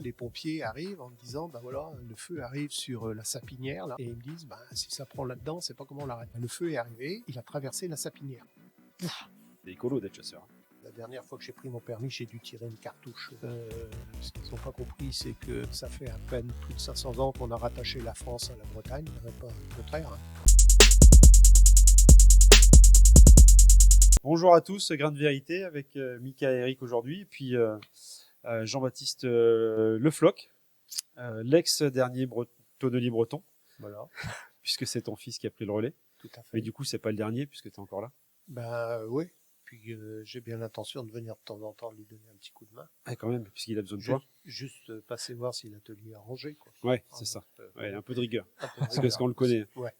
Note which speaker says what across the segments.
Speaker 1: Les pompiers arrivent en me disant, bah voilà, le feu arrive sur la sapinière, là. Et ils me disent, bah si ça prend là-dedans, c'est pas comment on l'arrête. Le feu est arrivé, il a traversé la sapinière.
Speaker 2: C'est écolo d'être chasseur.
Speaker 1: La dernière fois que j'ai pris mon permis, j'ai dû tirer une cartouche. Ce qu'ils n'ont pas compris, c'est que ça fait à peine plus de 500 ans qu'on a rattaché la France à la Bretagne, pas le contraire.
Speaker 2: Bonjour à tous, Grain de Vérité avec Mika et Eric aujourd'hui, et puis Jean-Baptiste Le Floch, l'ex-dernier tonnelier breton,
Speaker 1: Voilà,
Speaker 2: puisque c'est ton fils qui a pris le relais.
Speaker 1: tout à fait.
Speaker 2: Mais du coup, c'est pas le dernier, puisque tu es encore là.
Speaker 1: Ben oui, puis j'ai bien l'intention de venir de temps en temps lui donner un petit coup de main.
Speaker 2: Ah, quand même, puisqu'il a besoin de toi.
Speaker 1: Juste passer voir si l'atelier a rangé, quoi.
Speaker 2: Ouais, c'est ça. Ouais, un peu de rigueur. Parce qu'on le connaît.
Speaker 1: Ouais.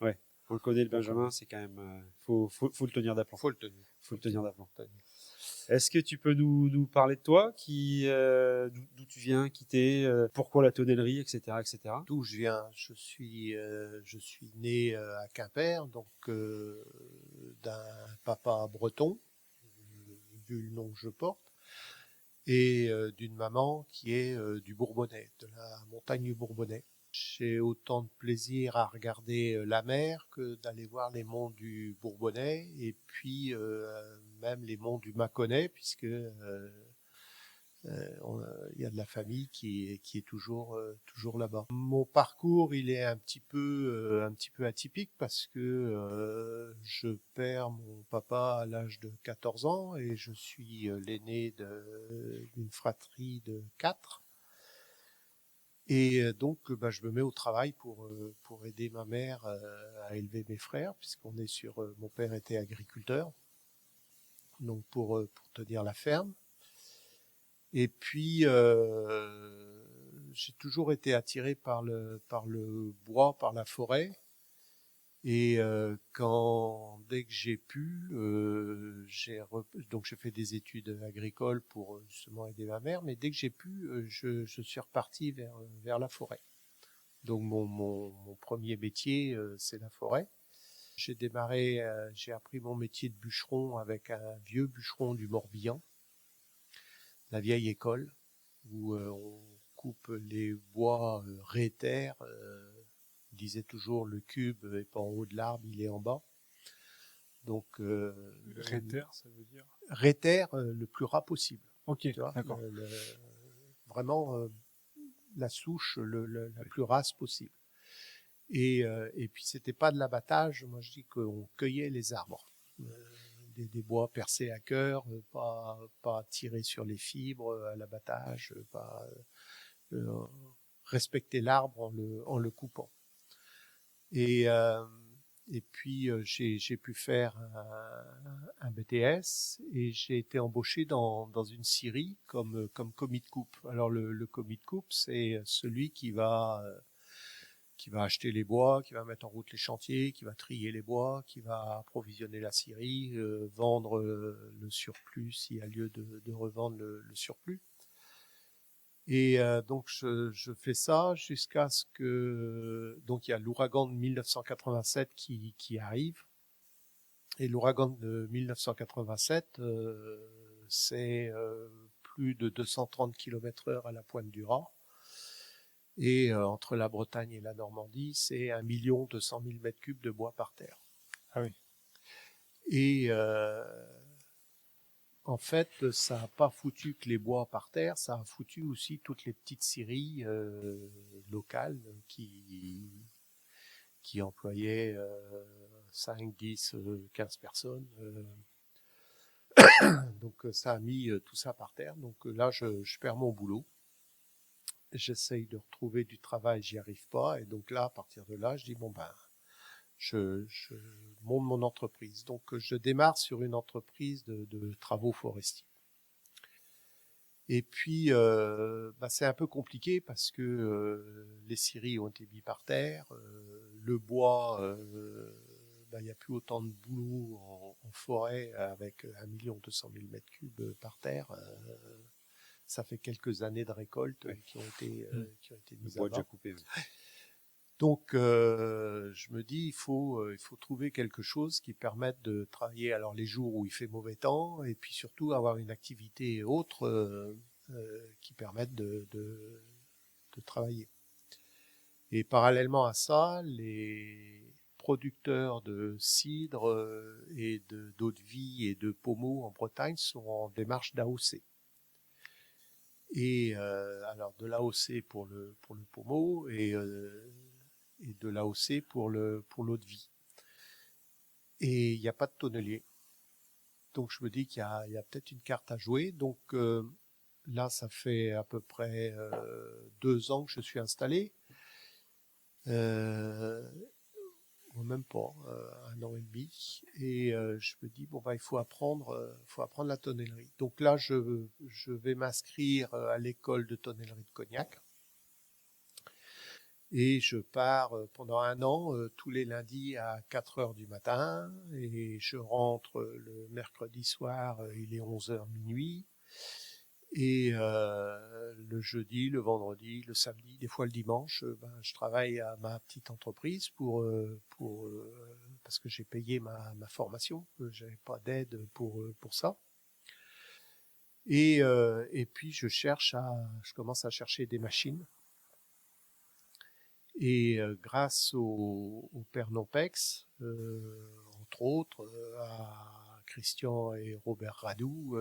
Speaker 2: Ouais. On le connaît, le Benjamin, c'est quand même. Faut le tenir d'aplomb.
Speaker 1: Faut le tenir.
Speaker 2: Faut le tenir d'aplomb. Est-ce que tu peux nous parler de toi, d'où tu viens, qui t'es, pourquoi la tonnellerie, etc., etc.
Speaker 1: D'où je viens, je suis né à Quimper, donc d'un papa breton, vu le nom que je porte, et d'une maman qui est du Bourbonnais, de la montagne du Bourbonnais. J'ai autant de plaisir à regarder la mer que d'aller voir les monts du Bourbonnais et puis même les monts du Mâconnais, puisque il y a de la famille qui est toujours là-bas. Mon parcours, il est un petit peu atypique parce que je perds mon papa à l'âge de 14 ans et je suis l'aîné d'une fratrie de 4. Et donc, je me mets au travail pour aider ma mère à élever mes frères, puisqu'on est mon père était agriculteur, donc pour tenir la ferme. Et puis, j'ai toujours été attiré par le bois, par la forêt. Et dès que j'ai pu, donc j'ai fait des études agricoles pour justement aider ma mère, mais dès que j'ai pu, je suis reparti vers la forêt. Donc mon premier métier, c'est la forêt. J'ai appris mon métier de bûcheron avec un vieux bûcheron du Morbihan, la vieille école, où on coupe les bois réters. Il disait toujours le cube est pas en haut de l'arbre, il est en bas. Donc
Speaker 3: Réter, ça veut dire
Speaker 1: réter le plus ras possible.
Speaker 3: Ok,
Speaker 1: Tu vois,
Speaker 3: d'accord.
Speaker 1: vraiment la souche la plus rase possible. Et puis c'était pas de l'abattage. Moi je dis qu'on cueillait les arbres. Des bois percés à cœur, pas tirer sur les fibres à l'abattage, pas respecter l'arbre en le coupant. Et puis j'ai pu faire un BTS et j'ai été embauché dans une scierie comme commis de coupe. Alors le commis de coupe, c'est celui qui va acheter les bois, qui va mettre en route les chantiers, qui va trier les bois, qui va approvisionner la scierie, vendre le surplus s'il y a lieu de revendre le surplus. Et donc je fais ça jusqu'à ce que donc il y a l'ouragan de 1987 qui arrive. Et l'ouragan de 1987, c'est plus de 230 km/h à la pointe du Raz. Et entre la Bretagne et la Normandie, c'est 1 200 000 mètres cubes de bois par terre.
Speaker 3: Ah oui.
Speaker 1: Et en fait, ça n'a pas foutu que les bois par terre, ça a foutu aussi toutes les petites scieries locales qui employaient 5, 10, 15 personnes. Donc ça a mis tout ça par terre. Donc là, je perds mon boulot. J'essaye de retrouver du travail, j'y arrive pas. Et donc là, à partir de là, je dis, bon ben, je monte mon entreprise. Donc je démarre sur une entreprise de travaux forestiers. Et puis c'est un peu compliqué parce que les scieries ont été mises par terre, le bois, il n'y a plus autant de boulot en forêt avec 1 200 000 mètres cubes par terre. Ça fait quelques années de récolte qui ont été mises à bas.
Speaker 2: Déjà coupé. Ouais.
Speaker 1: Donc, je me dis, il faut trouver quelque chose qui permette de travailler alors les jours où il fait mauvais temps et puis surtout avoir une activité autre qui permettent de travailler. Et parallèlement à ça, les producteurs de cidre et d'eau de vie et de pommeau en Bretagne sont en démarche d'AOC. Et alors de l'AOC pour le pommeau et de l'AOC pour l'eau de vie. Et il n'y a pas de tonnelier. Donc je me dis qu'il y a peut-être une carte à jouer. Donc là, ça fait à peu près 2 ans que je suis installé. Même pas, 1 an et demi. Et je me dis, bon, bah, il faut apprendre la tonnellerie. Donc là, je vais m'inscrire à l'école de tonnellerie de Cognac. Et je pars pendant 1 an, tous les lundis à 4 heures du matin. Et je rentre le mercredi soir, il est 11 heures minuit. Et le jeudi, le vendredi, le samedi, des fois le dimanche, je travaille à ma petite entreprise parce que j'ai payé ma formation. J'avais pas d'aide pour ça. Et puis je commence à chercher des machines. Et grâce au père Nompex, entre autres, à Christian et Robert Radou,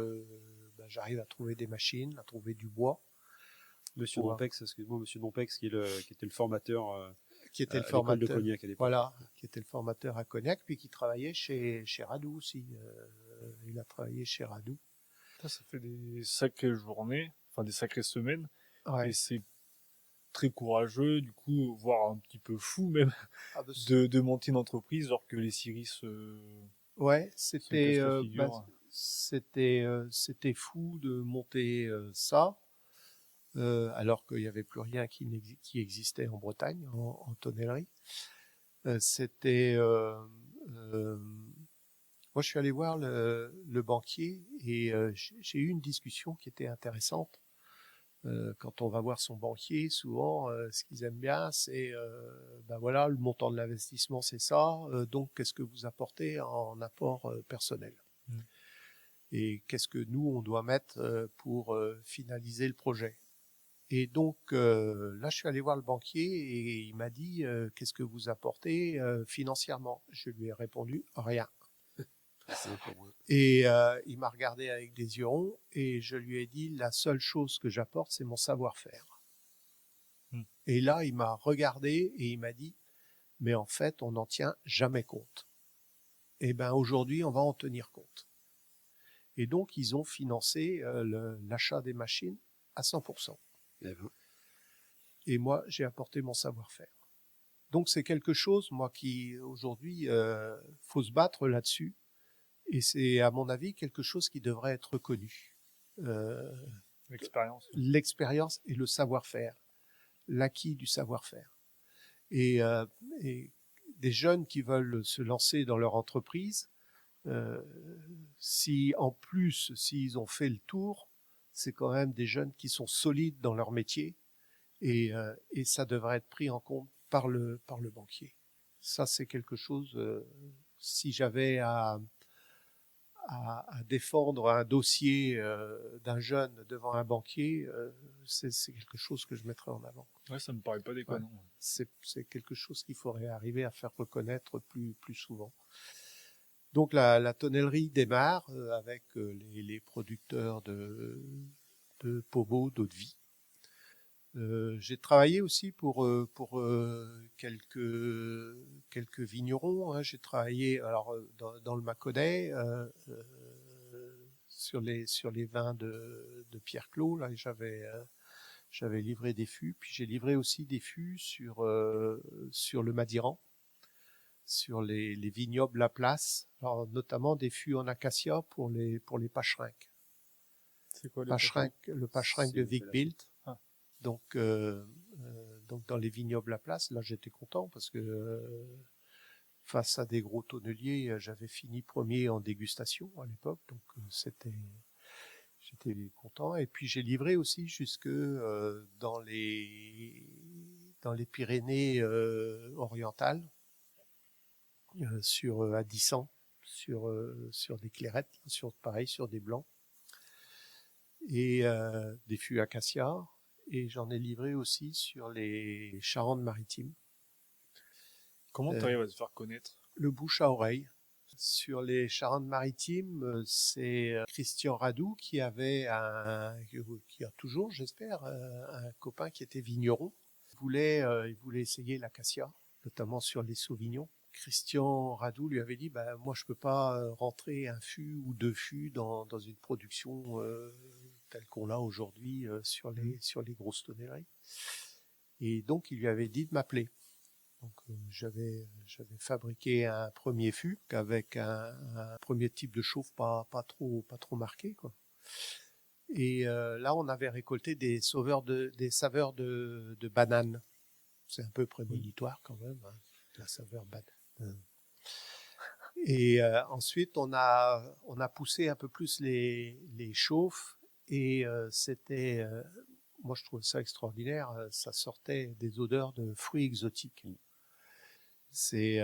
Speaker 1: j'arrive à trouver des machines, à trouver du bois.
Speaker 2: Monsieur Nompex, excuse-moi, Monsieur Nompex, qui était le formateur à l'école de Cognac à l'époque.
Speaker 1: Voilà, qui était le formateur à Cognac, puis qui travaillait chez Radou aussi. Il a travaillé chez Radou.
Speaker 3: Ça fait des sacrées journées, enfin des sacrées semaines,
Speaker 1: Ouais.
Speaker 3: et c'est très courageux, du coup, voire un petit peu fou même, de monter une entreprise, alors que les scieries
Speaker 1: Ouais, c'était
Speaker 3: figure.
Speaker 1: c'était fou de monter ça, alors qu'il n'y avait plus rien qui existait en Bretagne en tonnellerie. Moi, je suis allé voir le banquier et j'ai eu une discussion qui était intéressante. Quand on va voir son banquier, souvent, ce qu'ils aiment bien, c'est, voilà, le montant de l'investissement, c'est ça. Donc, qu'est-ce que vous apportez en apport personnel? Et qu'est-ce que nous, on doit mettre pour finaliser le projet? Et donc, là, je suis allé voir le banquier et il m'a dit, qu'est-ce que vous apportez financièrement? Je lui ai répondu, rien. Et il m'a regardé avec des yeux ronds et je lui ai dit, la seule chose que j'apporte, c'est mon savoir-faire. Et là, il m'a regardé et il m'a dit, mais en fait, on n'en tient jamais compte. Et ben aujourd'hui, on va en tenir compte. Et donc, ils ont financé l'achat des machines à 100%. Et moi, j'ai apporté mon savoir-faire. Donc, c'est quelque chose, moi, qui aujourd'hui, faut se battre là-dessus. Et c'est, à mon avis, quelque chose qui devrait être reconnu. L'expérience et le savoir-faire, l'acquis du savoir-faire. Et des jeunes qui veulent se lancer dans leur entreprise, si en plus, s'ils ont fait le tour, c'est quand même des jeunes qui sont solides dans leur métier et ça devrait être pris en compte par le banquier. Ça, c'est quelque chose, si j'avais à défendre un dossier d'un jeune devant un banquier, c'est quelque chose que je mettrais en avant.
Speaker 3: Ouais, ça me paraît pas déconnant. Ouais.
Speaker 1: C'est quelque chose qu'il faudrait arriver à faire reconnaître plus souvent. Donc la tonnellerie démarre avec les producteurs de pommeau, d'eau de vie. J'ai travaillé aussi pour quelques vignerons. Hein. J'ai travaillé alors dans le Mâconnais sur les vins de Pierre Clos. Là, j'avais livré des fûts, puis j'ai livré aussi des fûts sur le Madiran, sur les vignobles La Place, alors notamment des fûts en acacia pour les pacherinques.
Speaker 3: C'est quoi
Speaker 1: le pacherinque de Vic-Bilt. Donc dans les vignobles La Place, là j'étais content parce que face à des gros tonneliers, j'avais fini premier en dégustation à l'époque, donc j'étais content. Et puis j'ai livré aussi jusque dans les Pyrénées orientales, à 10 ans, sur des clairettes, sur des blancs. et des fûts acacia. Et j'en ai livré aussi sur les Charentes-Maritimes.
Speaker 3: Comment tu arrives à te faire connaître?
Speaker 1: Le bouche à oreille. Sur les Charentes-Maritimes, c'est Christian Radou qui avait qui a toujours, j'espère, un copain qui était vigneron. Il voulait essayer l'acacia, notamment sur les sauvignons. Christian Radou lui avait dit, moi je peux pas rentrer un fût ou deux fûts dans une production telle qu'on l'a aujourd'hui sur les grosses tonnelleries. Et donc il lui avait dit de m'appeler. Donc j'avais fabriqué un premier fût avec un premier type de chauffe pas trop marqué, quoi. Et là on avait récolté des saveurs de banane. C'est un peu prémonitoire quand même, hein, la saveur banane. Et ensuite on a poussé un peu plus les chauffes et c'était moi je trouve ça extraordinaire, ça sortait des odeurs de fruits exotiques. Et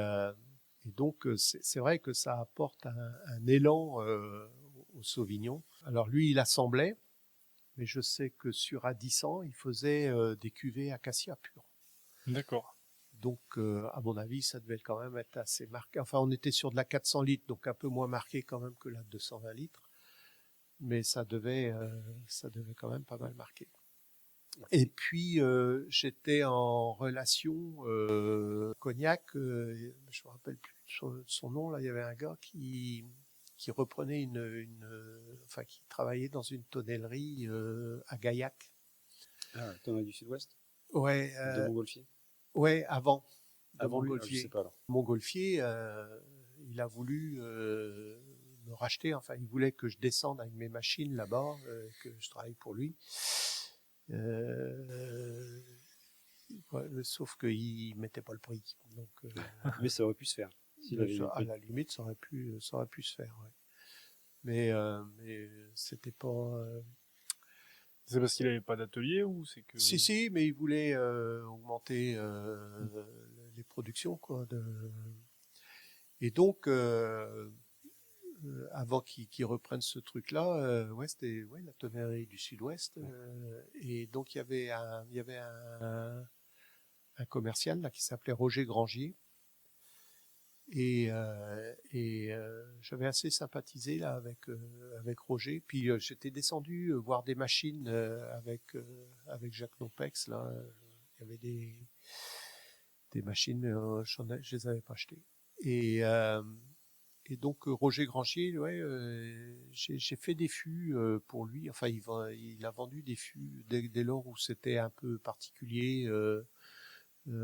Speaker 1: donc c'est vrai que ça apporte un élan au Sauvignon. Alors lui il assemblait, mais je sais que sur Addisson il faisait des cuvées acacia pures.
Speaker 3: D'accord.
Speaker 1: Donc à mon avis ça devait quand même être assez marqué. Enfin on était sur de la 400 litres, donc un peu moins marqué quand même que la 220 litres, mais ça devait quand même pas mal marquer. Et puis j'étais en relation cognac, je me rappelle plus son nom, là il y avait un gars qui reprenait enfin qui travaillait dans une tonnellerie à Gaillac.
Speaker 2: Ah, tonnellerie du Sud-Ouest.
Speaker 1: Ouais.
Speaker 2: De Montgolfier.
Speaker 1: Ouais, avant.
Speaker 2: Avant lui, je sais pas alors.
Speaker 1: Montgolfier, il a voulu me racheter, enfin il voulait que je descende avec mes machines là-bas, que je travaille pour lui. Sauf qu'il mettait pas le prix. Donc,
Speaker 2: mais ça aurait pu se faire.
Speaker 1: À la limite, ça aurait pu se faire. Ouais. Mais c'était pas.
Speaker 3: C'est parce qu'il avait pas d'atelier ou c'est que...
Speaker 1: Si, mais il voulait augmenter les productions, quoi. Et donc, avant qu'ils reprennent ce truc-là, c'était la tonnerie du Sud-Ouest. Et donc, il y avait un commercial là qui s'appelait Roger Grangier. Et j'avais assez sympathisé là avec Roger. Puis j'étais descendu voir des machines avec Jacques Lompex. Là, il y avait des machines, je les avais pas achetées. Et donc Roger Grangier, j'ai fait des fûts pour lui. Enfin, il a vendu des fûts dès lors où c'était un peu particulier.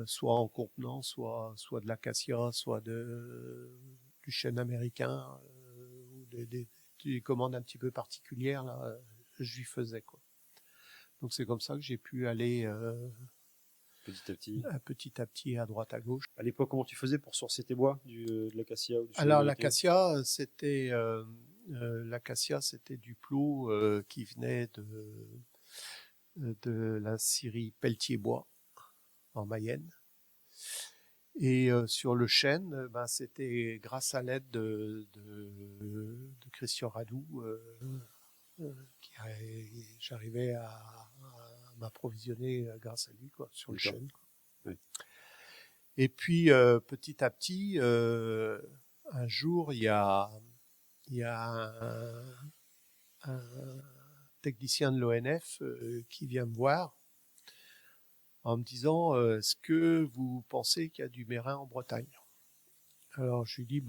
Speaker 1: Soit en contenant, soit de l'acacia, soit du chêne américain, ou des commandes un petit peu particulières, là, je lui faisais, quoi. Donc c'est comme ça que j'ai pu aller petit à petit, à droite, à gauche.
Speaker 2: À l'époque, comment tu faisais pour sourcer tes bois, de l'acacia ou du chêne
Speaker 1: Alors
Speaker 2: américain?
Speaker 1: l'acacia, c'était du plot qui venait de la scierie Pelletier-Bois en Mayenne. Et sur le chêne, c'était grâce à l'aide de Christian Radou j'arrivais à m'approvisionner grâce à lui, quoi, sur le chêne, quoi.
Speaker 2: Oui.
Speaker 1: Et puis petit à petit, un jour, il y a un technicien de l'ONF qui vient me voir en me disant est-ce que vous pensez qu'il y a du Mérin en Bretagne? Alors je lui dis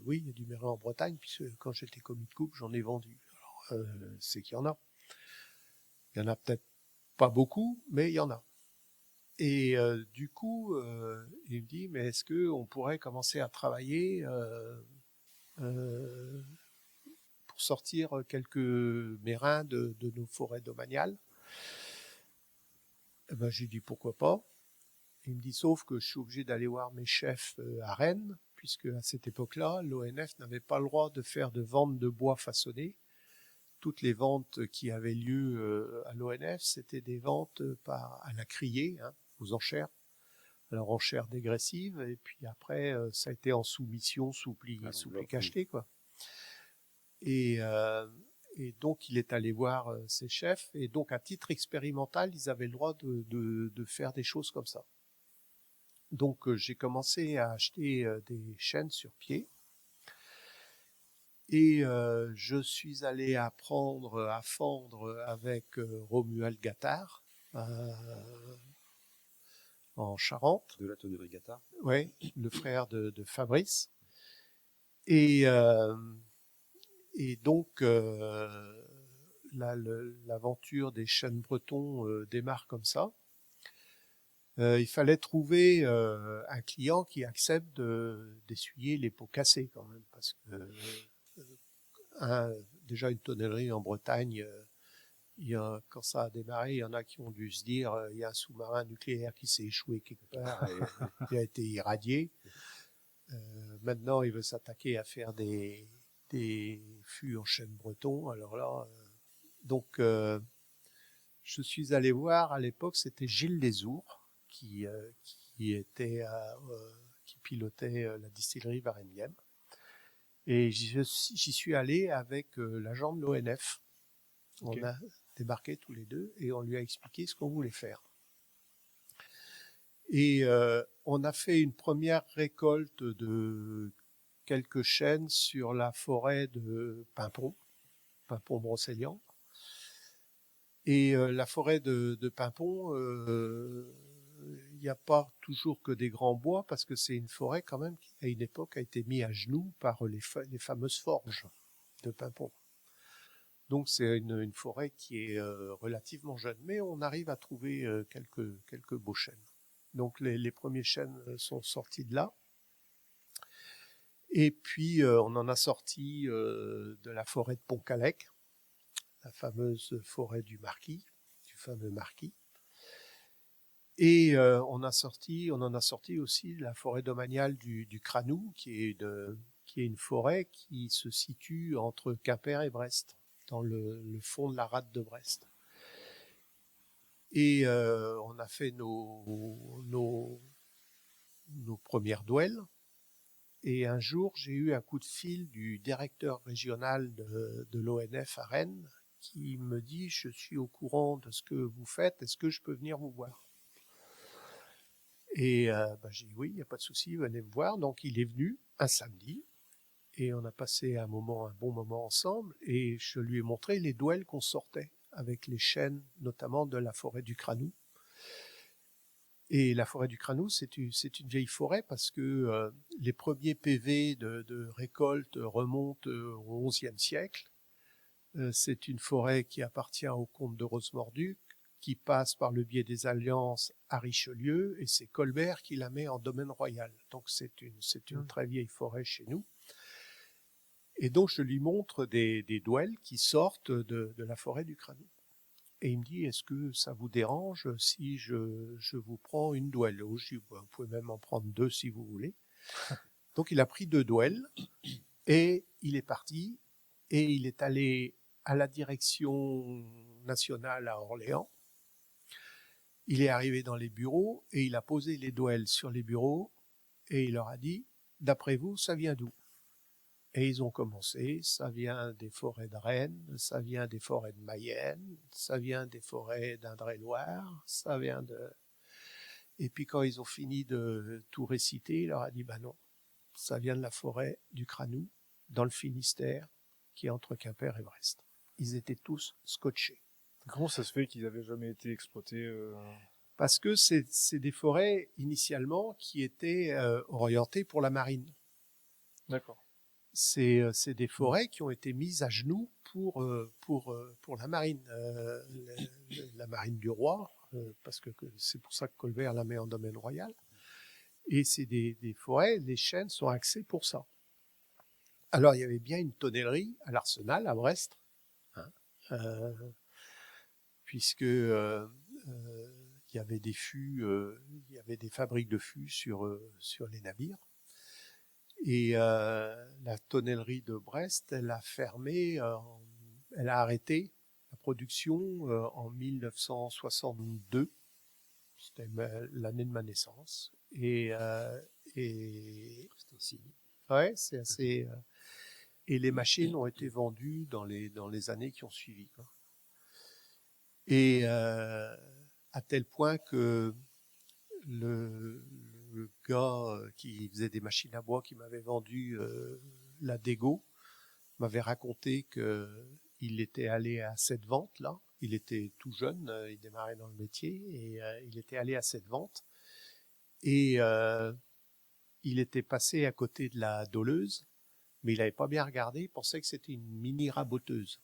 Speaker 1: oui, il y a du Mérin en Bretagne, puisque quand j'étais commis de coupe, j'en ai vendu. Alors c'est qu'il y en a. Il y en a peut-être pas beaucoup, mais il y en a. Et du coup, il me dit mais est-ce que on pourrait commencer à travailler pour sortir quelques mérins de nos forêts domaniales? J'ai dit pourquoi pas. Il me dit sauf que je suis obligé d'aller voir mes chefs à Rennes, puisque à cette époque-là, l'ONF n'avait pas le droit de faire de vente de bois façonné. Toutes les ventes qui avaient lieu à l'ONF, c'était des ventes à la criée, hein, aux enchères. Alors enchères dégressives, et puis après, ça a été en soumission, sous pli cacheté, quoi. Et et donc il est allé voir ses chefs, et donc à titre expérimental, ils avaient le droit de faire des choses comme ça. Donc j'ai commencé à acheter des chaînes sur pied, et je suis allé apprendre à fendre avec Romuald Gattard en Charente.
Speaker 2: De la tonnerie Gattard.
Speaker 1: Ouais, le frère de Fabrice. Et donc l'aventure des chênes bretons démarre comme ça. Il fallait trouver un client qui accepte d'essuyer les pots cassés quand même, parce que déjà une tonnellerie en Bretagne, quand ça a démarré, il y en a qui ont dû se dire il y a un sous-marin nucléaire qui s'est échoué quelque part et qui a été irradié. Maintenant, il veut s'attaquer à faire des fûts en chêne breton. Alors là, donc je suis allé voir à l'époque, c'était Gilles Lesourd qui pilotait la distillerie Varennième. Et j'y suis allé avec l'agent de l'ONF. Okay. On a débarqué tous les deux et on lui a expliqué ce qu'on voulait faire. Et on a fait une première récolte de quelques chênes sur la forêt de Pimpon-Brocéliande. Et la forêt de Pimpon, il n'y a pas toujours que des grands bois, parce que c'est une forêt quand même qui, à une époque, a été mise à genoux par les fameuses forges de Pimpon. Donc c'est une forêt qui est relativement jeune, mais on arrive à trouver quelques beaux chênes. Donc les premiers chênes sont sortis de là. Et puis on en a sorti de la forêt de Pont-Calec, la fameuse forêt du fameux marquis. Et on en a sorti aussi la forêt domaniale du Cranou, qui est une forêt qui se situe entre Quimper et Brest, dans le fond de la rade de Brest. Et on a fait nos premières douelles. Et un jour, j'ai eu un coup de fil du directeur régional de l'ONF à Rennes qui me dit « Je suis au courant de ce que vous faites, est-ce que je peux venir vous voir ?» Et j'ai dit « Oui, il n'y a pas de souci, venez me voir. » Donc il est venu un samedi et on a passé un bon moment ensemble, et je lui ai montré les douelles qu'on sortait avec les chênes, notamment de la forêt du Cranou. Et la forêt du Cranou, c'est une vieille forêt parce que les premiers PV de récolte remontent au XIe siècle. C'est une forêt qui appartient au comte de Rosemorduc, qui passe par le biais des alliances à Richelieu, et c'est Colbert qui la met en domaine royal. Donc c'est une très vieille forêt chez nous. Et donc je lui montre des douelles qui sortent de la forêt du Cranou. Et il me dit, est-ce que ça vous dérange si je vous prends une douelle? Je dis, vous pouvez même en prendre 2 si vous voulez. Donc il a pris 2 douelles et il est parti, et il est allé à la direction nationale à Orléans. Il est arrivé dans les bureaux et il a posé les douelles sur les bureaux et il leur a dit, d'après vous, ça vient d'où? Et ils ont commencé, ça vient des forêts de Rennes, ça vient des forêts de Mayenne, ça vient des forêts d'Indre-et-Loire, ça vient de... Et puis quand ils ont fini de tout réciter, il leur a dit, non, ça vient de la forêt du Cranou, dans le Finistère, qui est entre Quimper et Brest. Ils étaient tous scotchés.
Speaker 3: Comment ça se fait qu'ils n'avaient jamais été exploités
Speaker 1: Parce que c'est des forêts, initialement, qui étaient orientées pour la marine.
Speaker 3: D'accord.
Speaker 1: C'est des forêts qui ont été mises à genoux pour la marine, la marine du roi, parce que c'est pour ça que Colbert la met en domaine royal. Et c'est des forêts, les chênes sont axés pour ça. Alors il y avait bien une tonnellerie à l'Arsenal à Brest, puisque il y avait des fûts, il y avait des fabriques de fûts sur les navires. Et la tonnellerie de Brest, elle a fermé, elle a arrêté la production en 1962. C'était l'année de ma naissance. Et
Speaker 2: c'est un signe.
Speaker 1: Ouais, c'est assez. Et les machines ont été vendues dans les années qui ont suivi, quoi. Et à tel point que le gars qui faisait des machines à bois, qui m'avait vendu la Dego, m'avait raconté que il était allé à cette vente là. Il était tout jeune, il démarrait dans le métier et il était allé à cette vente et il était passé à côté de la doleuse, mais il n'avait pas bien regardé. Il pensait que c'était une mini raboteuse.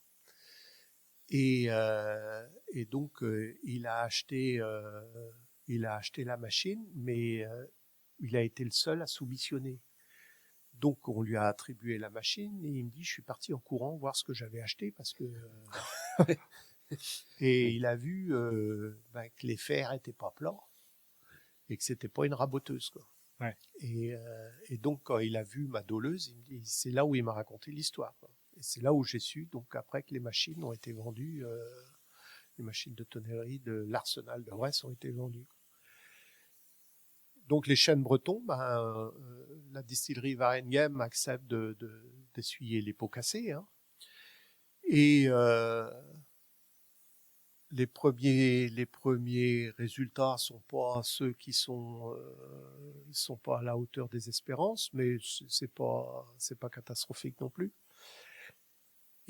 Speaker 1: Et donc il a acheté la machine, mais il a été le seul à soumissionner. Donc on lui a attribué la machine et il me dit je suis parti en courant voir ce que j'avais acheté parce que et il a vu que les fers étaient pas plats et que c'était pas une raboteuse, quoi.
Speaker 3: Ouais.
Speaker 1: Et donc quand il a vu ma doleuse, c'est là où il m'a raconté l'histoire, quoi. Et c'est là où j'ai su donc après que les machines ont été vendues, les machines de tonnellerie de l'Arsenal de Brest ont été vendues. Donc les chênes bretons, la distillerie Waregem accepte d'essuyer les pots cassés, hein. Et les premiers résultats sont pas ceux qui sont pas à la hauteur des espérances, mais c'est pas catastrophique non plus.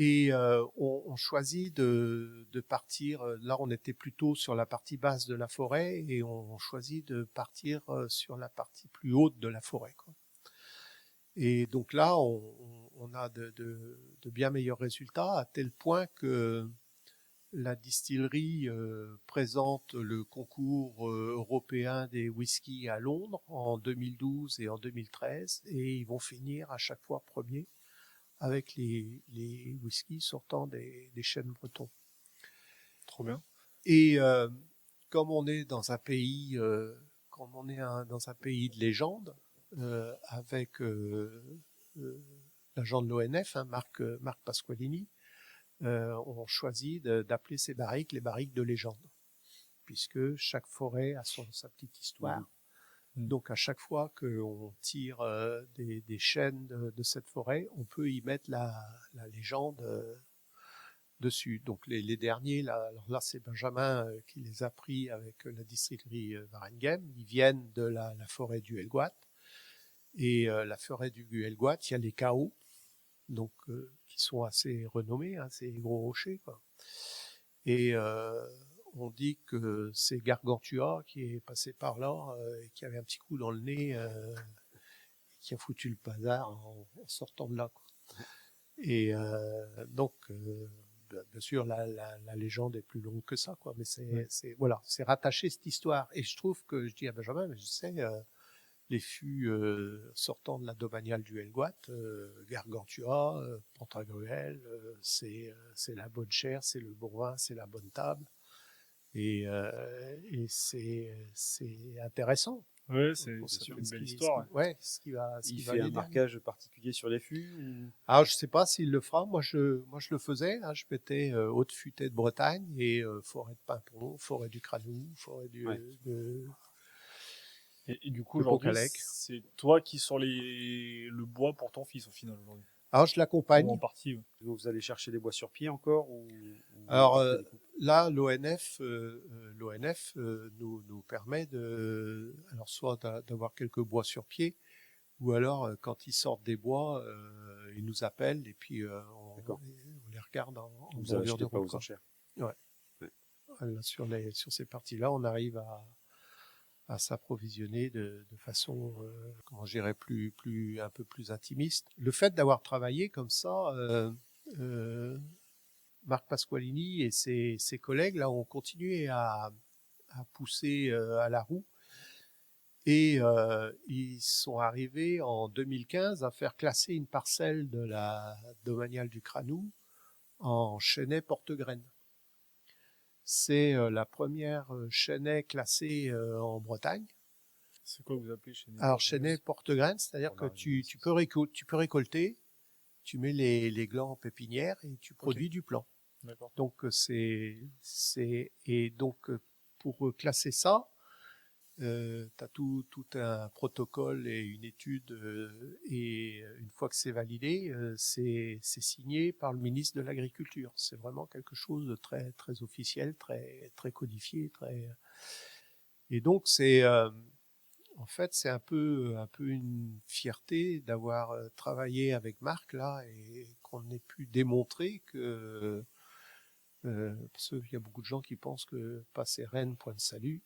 Speaker 1: Et on choisit de partir. Là, on était plutôt sur la partie basse de la forêt et on choisit de partir sur la partie plus haute de la forêt, quoi. Et donc là, on a de bien meilleurs résultats, à tel point que la distillerie présente le concours européen des whiskies à Londres en 2012 et en 2013, et ils vont finir à chaque fois premiers avec les whiskies sortant des chênes bretons.
Speaker 3: Trop bien.
Speaker 1: Et comme on est dans un pays, dans un pays de légende, avec l'agent de l'ONF, hein, Marc Pasqualini, on choisit d'appeler ces barriques les barriques de légende, puisque chaque forêt a sa petite histoire. Donc à chaque fois qu'on tire des chênes de cette forêt, on peut y mettre la légende dessus. Donc les derniers, alors là c'est Benjamin qui les a pris avec la distillerie Waregem. Ils viennent de la forêt du Helgoat. Et la forêt du Helgoat, il y a les chaos, donc qui sont assez renommés, hein, ces gros rochers, quoi. Et on dit que c'est Gargantua qui est passé par là et qui avait un petit coup dans le nez, qui a foutu le bazar en sortant de là, quoi. Et donc, bien sûr, la légende est plus longue que ça, quoi. Mais c'est voilà, c'est rattaché cette histoire. Et je trouve que je dis à Benjamin, mais je sais, les fûts sortant de la domaniale du Helgoat, Gargantua, Pantagruel, c'est la bonne chair, c'est le bon vin, c'est la bonne table. Et c'est intéressant.
Speaker 3: Ouais, ça fait une belle histoire.
Speaker 1: Ce qui va
Speaker 2: fait un marquage particulier sur les fûts ou...
Speaker 1: Alors, je sais pas s'il le fera. Moi, je le faisais, hein. Je mettais haute futée de Bretagne et forêt de Pimpon, forêt du Cranou, forêt de
Speaker 3: Et du coup, aujourd'hui, c'est toi qui sors le bois pour ton fils au final aujourd'hui.
Speaker 1: Alors, je l'accompagne.
Speaker 3: En partie. Ouais.
Speaker 2: Vous allez chercher des bois sur pied encore
Speaker 1: Alors là, l'ONF nous permet alors soit d'avoir quelques bois sur pied, ou alors quand ils sortent des bois, ils nous appellent et puis on les regarde en bordure de route. Ouais. Là, sur ces parties-là, on arrive à s'approvisionner de façon, comment je dirais, un peu plus intimiste. Le fait d'avoir travaillé comme ça, Marc Pasqualini et ses collègues là ont continué à pousser à la roue, et ils sont arrivés en 2015 à faire classer une parcelle de la domaniale du Cranou en chênaies porte-graines. C'est la première chênaie classée en Bretagne.
Speaker 3: C'est quoi vous appelez chênaie?
Speaker 1: Alors chênaie porte-graines, c'est-à-dire que tu peux récolter, tu mets les glands en pépinière et tu produis du plant.
Speaker 3: D'accord.
Speaker 1: Donc et donc pour classer ça, t'as tout un protocole et une étude, et une fois que c'est validé, c'est signé par le ministre de l'Agriculture. C'est vraiment quelque chose de très très officiel, très codifié, très. Et donc en fait, c'est un peu une fierté d'avoir travaillé avec Marc là et qu'on ait pu démontrer que parce qu'il y a beaucoup de gens qui pensent que passer Rennes, point de salut.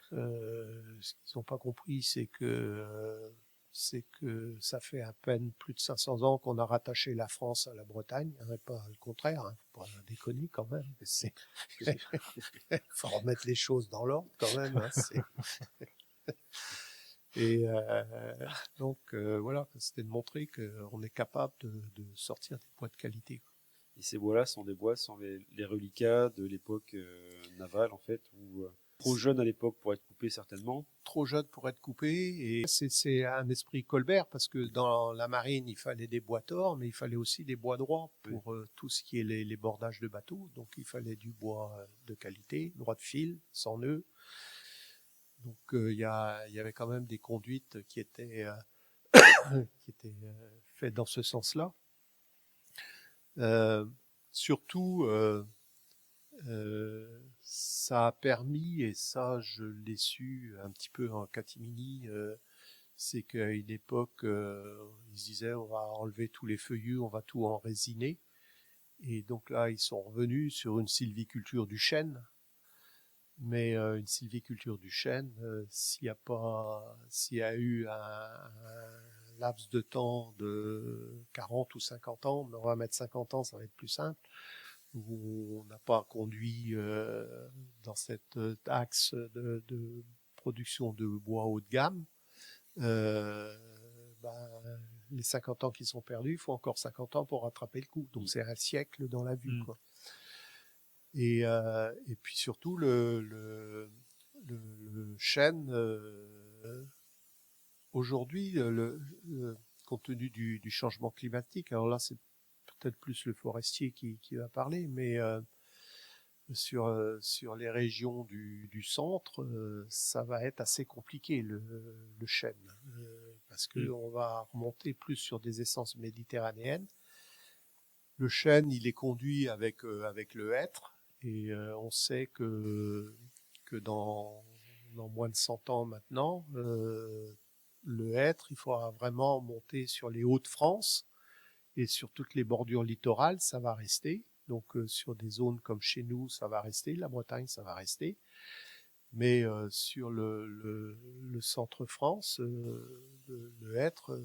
Speaker 1: Ce qu'ils n'ont pas compris, c'est que ça fait à peine plus de 500 ans qu'on a rattaché la France à la Bretagne, hein, pas le contraire, hein, faut pas déconner quand même. Faut remettre les choses dans l'ordre quand même. Hein, et donc voilà, c'était de montrer qu'on est capable de sortir des bois de qualité.
Speaker 2: Et ces bois-là sont des bois, sont les reliquats de l'époque navale, en fait, ou trop jeunes à l'époque pour être coupés, certainement.
Speaker 1: Trop jeune pour être coupé, et c'est un esprit Colbert, parce que dans la marine, il fallait des bois tors, mais il fallait aussi des bois droits pour tout ce qui est les bordages de bateaux. Donc il fallait du bois de qualité, droit de fil, sans nœud. Donc il y avait quand même des conduites qui étaient faites dans ce sens-là. Surtout, ça a permis, et ça je l'ai su un petit peu en catimini, c'est qu'à une époque, ils se disaient on va enlever tous les feuillus, on va tout enrésiner. Et donc là, ils sont revenus sur une sylviculture du chêne. Mais une sylviculture du chêne, s'il y a eu un laps de temps de 40 ou 50 ans, mais on va mettre 50 ans, ça va être plus simple, où on n'a pas conduit dans cet axe de production de bois haut de gamme, les 50 ans qui sont perdus, il faut encore 50 ans pour rattraper le coup. Donc c'est un siècle dans la vue, quoi. Et puis surtout le chêne, aujourd'hui, compte tenu du changement climatique, alors là c'est peut-être plus le forestier qui va parler, mais sur les régions du centre, ça va être assez compliqué le chêne, parce que on va remonter plus sur des essences méditerranéennes. Le chêne, il est conduit avec le hêtre, et on sait que dans moins de 100 ans maintenant, le hêtre, il faudra vraiment monter sur les Hauts-de-France, et sur toutes les bordures littorales, ça va rester. Donc sur des zones comme chez nous, ça va rester. La Bretagne, ça va rester. Mais sur le centre France, le hêtre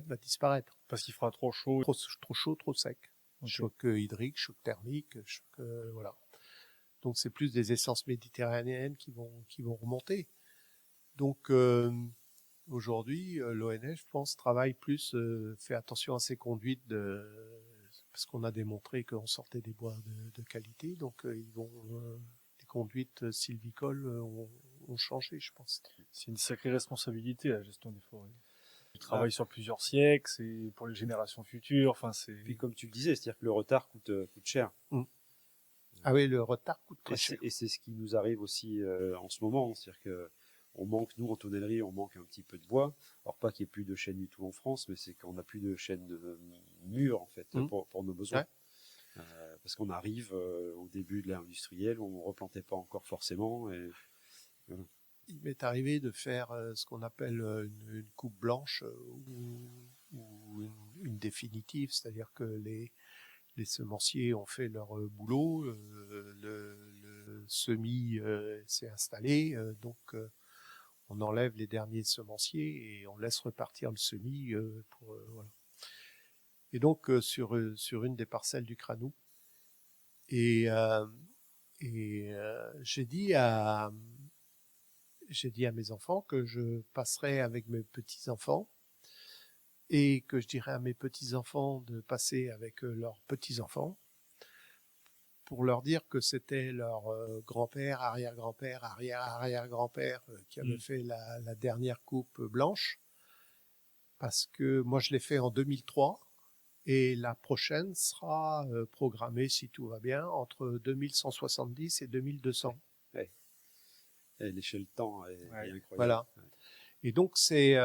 Speaker 1: va disparaître.
Speaker 3: Parce qu'il fera trop chaud.
Speaker 1: Trop chaud, trop sec. Okay. Choc hydrique, choc thermique, voilà. Donc c'est plus des essences méditerranéennes qui vont remonter. Donc aujourd'hui, l'ONF, je pense, travaille plus, fait attention à ses conduites, parce qu'on a démontré qu'on sortait des bois de qualité. Donc les conduites sylvicoles ont changé, je pense.
Speaker 3: C'est une sacrée responsabilité, la gestion des forêts. Tu travailles sur plusieurs siècles, c'est pour les générations futures. Enfin, c'est.
Speaker 2: Puis comme tu le disais, c'est-à-dire que le retard coûte cher.
Speaker 1: Ah oui, le retard coûte très cher.
Speaker 2: Et c'est ce qui nous arrive aussi en ce moment, c'est-à-dire que on manque, nous en tonnellerie, on manque un petit peu de bois. Alors pas qu'il n'y ait plus de chêne du tout en France, mais c'est qu'on n'a plus de chêne mûr en fait pour nos besoins. Ouais. Parce qu'on arrive au début de l'ère industrielle, où on replantait pas encore forcément. Et voilà.
Speaker 1: Il m'est arrivé de faire ce qu'on appelle une coupe blanche ou une définitive, c'est-à-dire que les semenciers ont fait leur boulot, le semis s'est installé, donc on enlève les derniers semenciers et on laisse repartir le semis voilà. Et donc sur une des parcelles du Cranou, et j'ai dit à mes enfants que je passerais avec mes petits-enfants, et que je dirais à mes petits-enfants de passer avec leurs petits-enfants, pour leur dire que c'était leur grand-père, arrière-grand-père, arrière-arrière-grand-père qui avait fait la dernière coupe blanche, parce que moi je l'ai fait en 2003, et la prochaine sera programmée, si tout va bien, entre 2170 et 2200.
Speaker 2: Ouais. l'échelle temps est incroyable.
Speaker 1: Voilà.
Speaker 2: Ouais.
Speaker 1: Et donc, c'est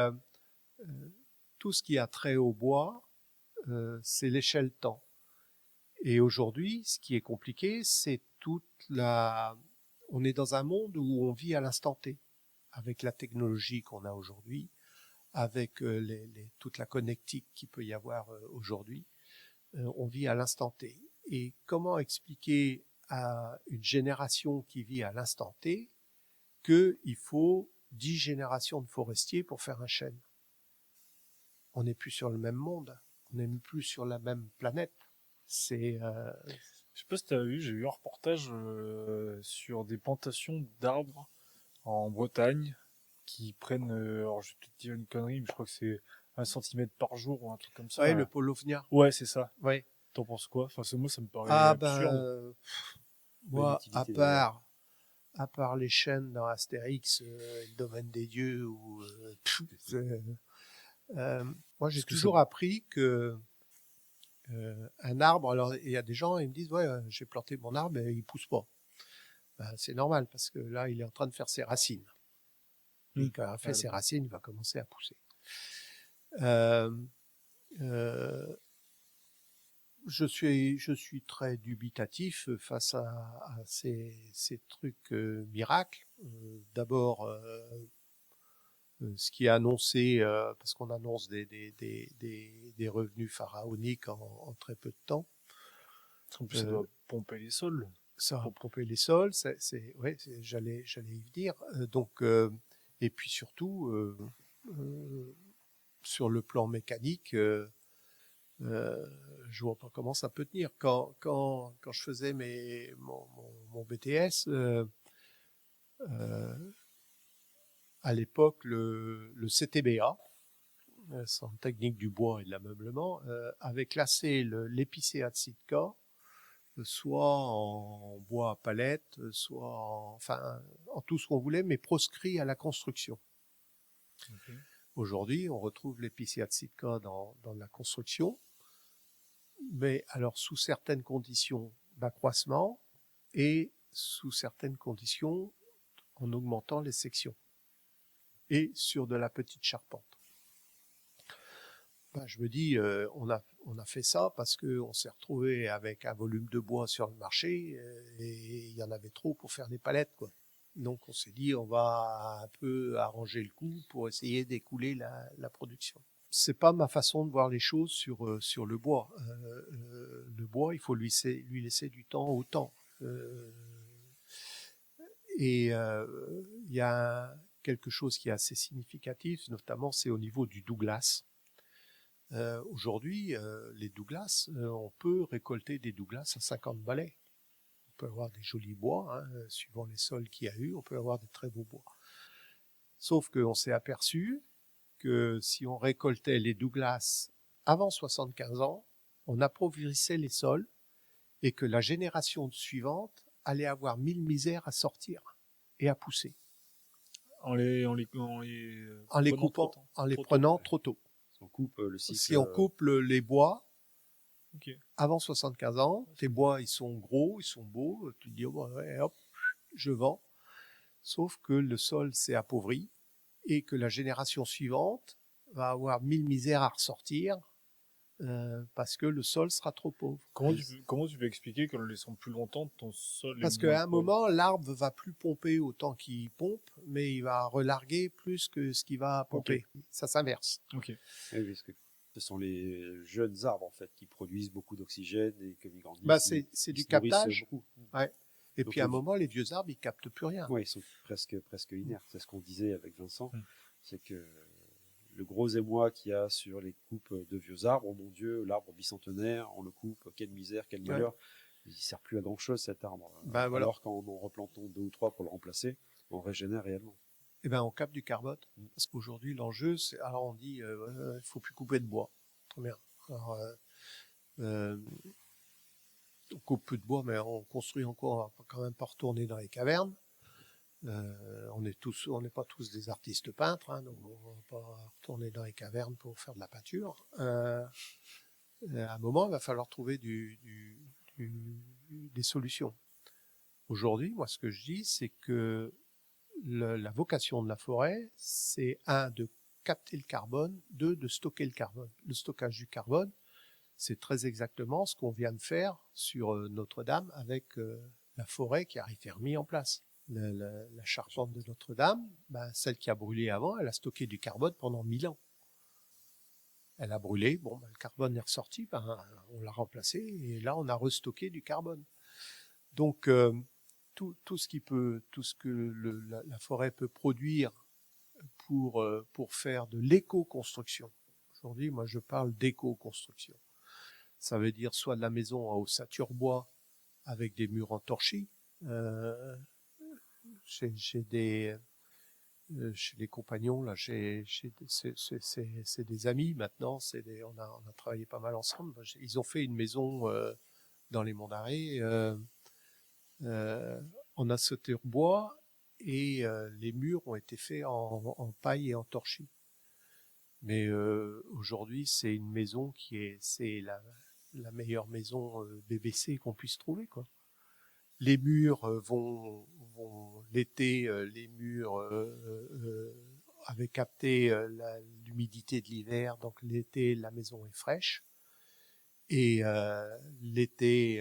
Speaker 1: tout ce qui a trait au bois, c'est l'échelle temps. Et aujourd'hui, ce qui est compliqué, c'est on est dans un monde où on vit à l'instant T, avec la technologie qu'on a aujourd'hui, avec toute la connectique qu'il peut y avoir aujourd'hui. On vit à l'instant T. Et comment expliquer à une génération qui vit à l'instant T qu'il faut 10 générations de forestiers pour faire un chêne? On n'est plus sur le même monde, on n'est plus sur la même planète. C'est
Speaker 3: Je sais pas si t'as vu, j'ai vu un reportage sur des plantations d'arbres en Bretagne qui prennent, alors je vais te dire une connerie, mais je crois que c'est 1 centimètre par jour ou un truc comme ça.
Speaker 1: ouais, le Polovnia.
Speaker 3: Ouais, c'est ça.
Speaker 1: Ouais.
Speaker 3: T'en penses quoi? Enfin, moi, ça me paraît absurde.
Speaker 1: Moi, à part les chaînes dans Astérix, le domaine des dieux, ou moi j'ai toujours appris que un arbre, alors il y a des gens, ils me disent, ouais, j'ai planté mon arbre et il pousse pas. Ben, c'est normal parce que là, il est en train de faire ses racines. Et quand il a fait ses racines, il va commencer à pousser. Je suis très dubitatif face à ces trucs miracles. D'abord, ce qui est annoncé, parce qu'on annonce des revenus pharaoniques en très peu de temps.
Speaker 3: En plus, ça doit pomper les sols.
Speaker 1: Ça va pomper les sols, j'allais y venir. Et puis surtout, sur le plan mécanique, je vois pas comment ça peut tenir. Quand je faisais mon BTS, à l'époque, le CTBA, Centre technique du bois et de l'ameublement, avait classé l'épicéa de Sitka soit en bois à palette, soit en tout ce qu'on voulait, mais proscrit à la construction. Okay. Aujourd'hui, on retrouve l'épicéa de Sitka dans la construction, mais alors sous certaines conditions d'accroissement et sous certaines conditions en augmentant les sections et sur de la petite charpente. Ben, je me dis, on a fait ça parce qu'on s'est retrouvé avec un volume de bois sur le marché et il y en avait trop pour faire des palettes, quoi. Donc on s'est dit, on va un peu arranger le coup pour essayer d'écouler la production. C'est pas ma façon de voir les choses sur le bois. Le bois, il faut lui laisser du temps au temps. Et il y a quelque chose qui est assez significatif, notamment c'est au niveau du Douglas. Aujourd'hui, les Douglas, on peut récolter des Douglas à 50 balais. On peut avoir des jolis bois, hein, suivant les sols qu'il y a eu, on peut avoir des très beaux bois. Sauf qu'on s'est aperçu que si on récoltait les Douglas avant 75 ans, on appauvrissait les sols et que la génération suivante allait avoir 1000 misères à sortir et à pousser.
Speaker 3: En les
Speaker 1: prenant trop tôt.
Speaker 2: Si on coupe le cycle.
Speaker 1: Si on coupe les bois, avant 75 ans, tes bois, ils sont gros, ils sont beaux, tu te dis, oh, ouais, hop, je vends. Sauf que le sol s'est appauvri et que la génération suivante va avoir 1000 misères à ressortir parce que le sol sera trop pauvre.
Speaker 3: Comment tu peux expliquer qu'en le laissant plus longtemps, ton sol
Speaker 1: parce qu'à un moment, l'arbre va plus pomper autant qu'il pompe, mais il va relarguer plus que ce qu'il va pomper. Okay. Ça s'inverse.
Speaker 3: Okay.
Speaker 2: Oui, parce que ce sont les jeunes arbres en fait qui produisent beaucoup d'oxygène et comme ils grandissent.
Speaker 1: Bah, c'est du captage. Ouais. Et donc, puis à un moment, les vieux arbres, ils captent plus rien.
Speaker 2: Oui, ils sont presque inertes. C'est ce qu'on disait avec Vincent. C'est que le gros émoi qu'il y a sur les coupes de vieux arbres, oh mon Dieu, l'arbre bicentenaire, on le coupe, quelle misère, quel malheur. Il ne sert plus à grand chose cet arbre.
Speaker 1: Ben, voilà.
Speaker 2: Alors qu'en replantant 2 ou 3 pour le remplacer, on régénère réellement.
Speaker 1: Eh ben, on capte du carbone. Parce qu'aujourd'hui, l'enjeu, c'est, alors on dit, il faut plus couper de bois. Très bien. Alors, on coupe peu de bois, mais on construit encore, on va quand même pas retourner dans les cavernes. On n'est pas tous des artistes peintres, hein, donc on va pas retourner dans les cavernes pour faire de la peinture. À un moment, il va falloir trouver des solutions. Aujourd'hui, moi, ce que je dis, c'est que la vocation de la forêt, c'est de capter le carbone, de stocker le carbone. Le stockage du carbone, c'est très exactement ce qu'on vient de faire sur Notre-Dame avec la forêt qui a été remise en place. La charpente de Notre-Dame, celle qui a brûlé avant, elle a stocké du carbone pendant 1000 ans. Elle a brûlé, le carbone est ressorti, on l'a remplacé et là on a restocké du carbone. Donc tout ce que la forêt peut produire pour faire de l'éco-construction. Aujourd'hui, moi je parle d'éco-construction. Ça veut dire soit de la maison en ossature bois avec des murs en torchis. Chez les compagnons, là, c'est des amis maintenant. On a travaillé pas mal ensemble. Ils ont fait une maison dans les Monts d'Arrée en ossature bois et les murs ont été faits en paille et en torchis. Mais aujourd'hui, c'est une maison c'est la meilleure maison BBC qu'on puisse trouver, quoi. Les murs l'été, les murs avaient capté l'humidité de l'hiver, donc l'été, la maison est fraîche. Et l'été,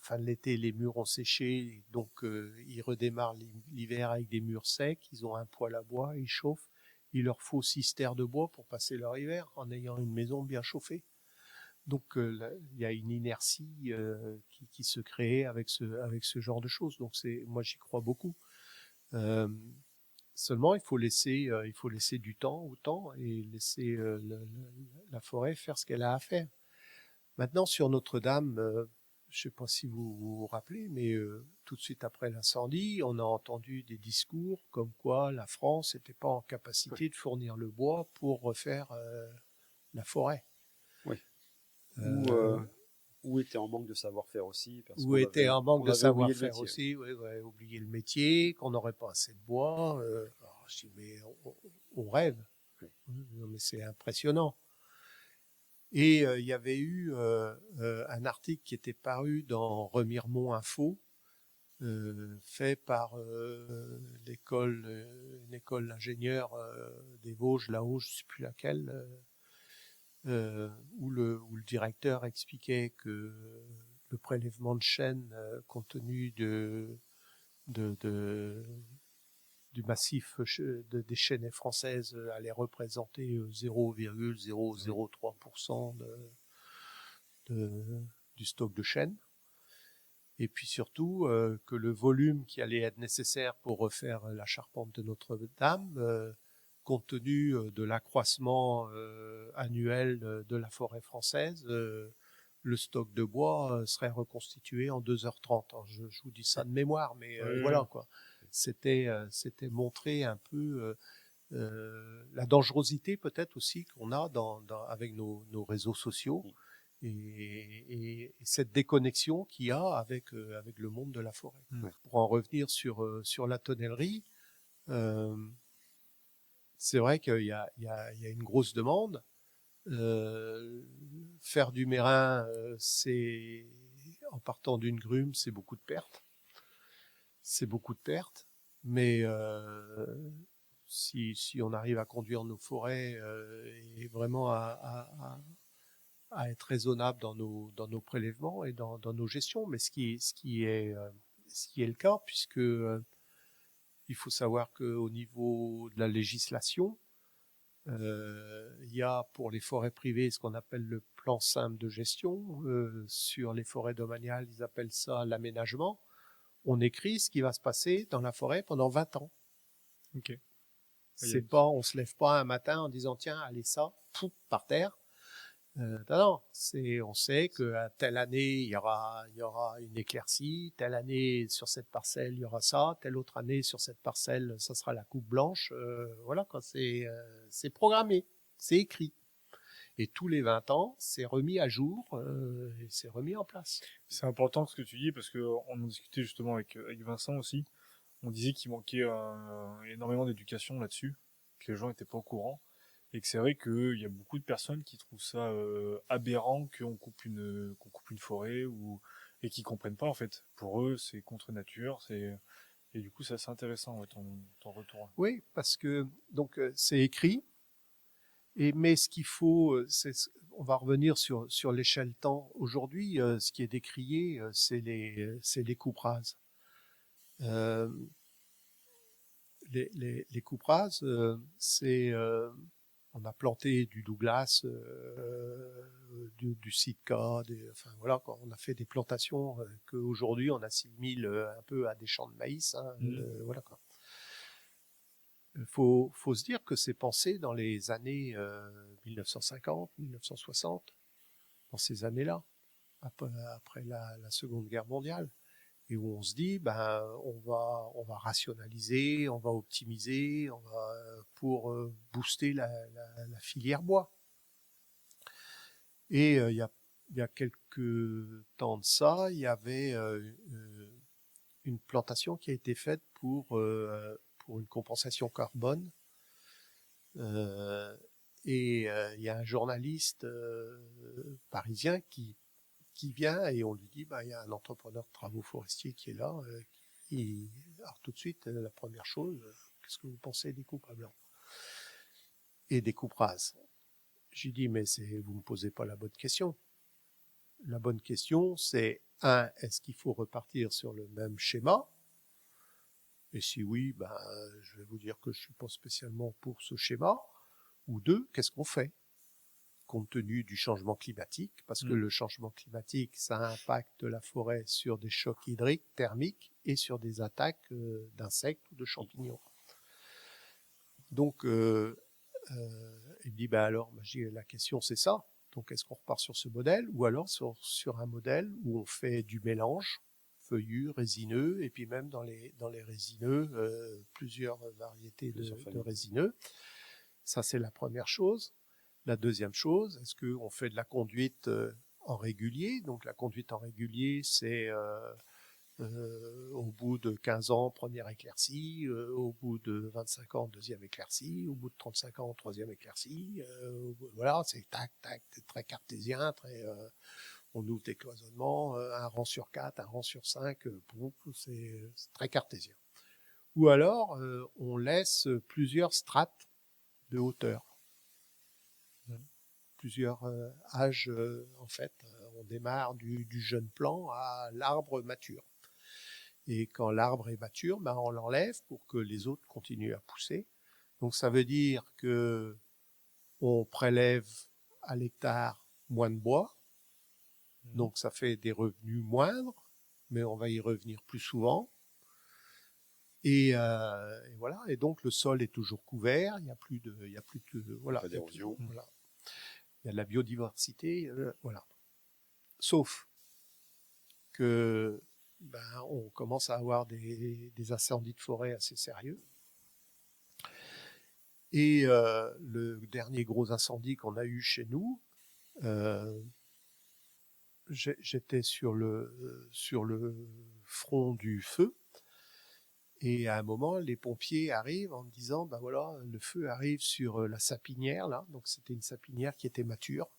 Speaker 1: fin de l'été, les murs ont séché, donc ils redémarrent l'hiver avec des murs secs. Ils ont un poêle à bois, ils chauffent. Il leur faut 6 terres de bois pour passer leur hiver en ayant une maison bien chauffée. Donc il y a une inertie qui se crée avec ce genre de choses. Donc moi j'y crois beaucoup. Seulement il faut laisser du temps au temps et laisser la forêt faire ce qu'elle a à faire. Maintenant sur Notre-Dame, je ne sais pas si vous vous rappelez, mais tout de suite après l'incendie, on a entendu des discours comme quoi la France n'était pas en capacité de fournir le bois pour refaire la forêt.
Speaker 2: Oui. Ou était en manque de savoir-faire aussi.
Speaker 1: Ou était en manque de savoir-faire aussi, oublier le métier, qu'on n'aurait pas assez de bois. Alors, je dis, mais on rêve. Oui. Non, mais c'est impressionnant. Et il y avait eu un article qui était paru dans Remiremont Info, fait par une école d'ingénieurs des Vosges, là-haut, je ne sais plus laquelle, où le directeur expliquait que le prélèvement de chêne, compte tenu du massif des chênaies françaises, allait représenter 0,003% du stock de chêne. Et puis surtout que le volume qui allait être nécessaire pour refaire la charpente de Notre-Dame, compte tenu de l'accroissement annuel de la forêt française, le stock de bois serait reconstitué en 2h30. Alors, je vous dis ça de mémoire, mais voilà quoi. C'était montrer un peu la dangerosité peut-être aussi qu'on a avec nos réseaux sociaux et cette déconnexion qu'il y a avec le monde de la forêt. Pour en revenir sur la tonnellerie, c'est vrai qu'il y a une grosse demande. Faire du mérin, c'est en partant d'une grume, c'est beaucoup de pertes. Mais si on arrive à conduire nos forêts et vraiment à être raisonnable dans nos prélèvements et dans nos gestions, mais ce qui est le cas, puisque il faut savoir qu'au niveau de la législation, il y a pour les forêts privées ce qu'on appelle le plan simple de gestion. Sur les forêts domaniales, ils appellent ça l'aménagement. On écrit ce qui va se passer dans la forêt pendant 20 ans.
Speaker 3: Okay.
Speaker 1: On se lève pas un matin en disant tiens, allez ça, par terre. Non, on sait qu'à telle année il y aura une éclaircie, telle année sur cette parcelle il y aura ça, telle autre année sur cette parcelle ça sera la coupe blanche. Voilà, quand c'est programmé, c'est écrit. Et tous les 20 ans, c'est remis à jour et c'est remis en place.
Speaker 3: C'est important ce que tu dis parce que on en discutait justement avec Vincent aussi. On disait qu'il manquait énormément d'éducation là-dessus, que les gens n'étaient pas au courant. Et que c'est vrai qu'il y a beaucoup de personnes qui trouvent ça aberrant qu'on coupe une forêt et qui comprennent pas en fait. Pour eux, c'est contre nature. Et du coup, c'est assez intéressant, ouais, ton retour.
Speaker 1: Oui, parce que donc c'est écrit. Mais ce qu'il faut, on va revenir sur l'échelle temps. Aujourd'hui, ce qui est décrié, c'est les coupes rases. Euh, les coupes rases, on a planté du Douglas, du Sitka, enfin voilà, quoi. On a fait des plantations qu'aujourd'hui on assimile un peu à des champs de maïs, hein, voilà quoi. Faut se dire que c'est pensé dans les années 1950, 1960, dans ces années-là, après la Seconde Guerre mondiale, et où on se dit, ben, on va rationaliser, on va optimiser, pour booster la filière bois. Et il y a quelques temps de ça, il y avait une plantation qui a été faite pour une compensation carbone. Et il y a un journaliste parisien qui vient et on lui dit, bah, il y a un entrepreneur de travaux forestiers qui est là. Alors tout de suite, la première chose, qu'est-ce que vous pensez des coupes à blanc et des coupes rases? J'ai dit, mais vous me posez pas la bonne question. La bonne question, c'est est-ce qu'il faut repartir sur le même schéma? Et si oui, ben, je vais vous dire que je suis pas spécialement pour ce schéma. Ou deux, qu'est-ce qu'on fait compte tenu du changement climatique, parce que le changement climatique, ça impacte la forêt sur des chocs hydriques, thermiques, et sur des attaques d'insectes ou de champignons. Donc, il me dit, ben alors, la question c'est ça. Donc, est-ce qu'on repart sur ce modèle, ou alors sur un modèle où on fait du mélange, feuillus, résineux, et puis même dans les résineux, plusieurs variétés de résineux. Ça, c'est la première chose. La deuxième chose, est-ce qu'on fait de la conduite en régulier? Donc la conduite en régulier, c'est au bout de 15 ans, première éclaircie, au bout de 25 ans, deuxième éclaircie, au bout de 35 ans, troisième éclaircie. Voilà, c'est tac, tac, très cartésien, on ouvre des cloisonnements, un rang sur 4, un rang sur 5, c'est très cartésien. Ou alors, on laisse plusieurs strates de hauteur. Plusieurs âges, en fait. On démarre du jeune plant à l'arbre mature. Et quand l'arbre est mature, ben on l'enlève pour que les autres continuent à pousser. Donc ça veut dire que on prélève à l'hectare moins de bois. Donc ça fait des revenus moindres, mais on va y revenir plus souvent. Et voilà. Et donc le sol est toujours couvert. Il y a plus de voilà.
Speaker 2: Pas d'érosion.
Speaker 1: Voilà. Il y a de la biodiversité, voilà. Sauf que on commence à avoir des incendies de forêt assez sérieux. Et le dernier gros incendie qu'on a eu chez nous, j'étais sur le front du feu. Et à un moment, les pompiers arrivent en me disant, ben voilà, le feu arrive sur la sapinière, là. Donc c'était une sapinière qui était mature.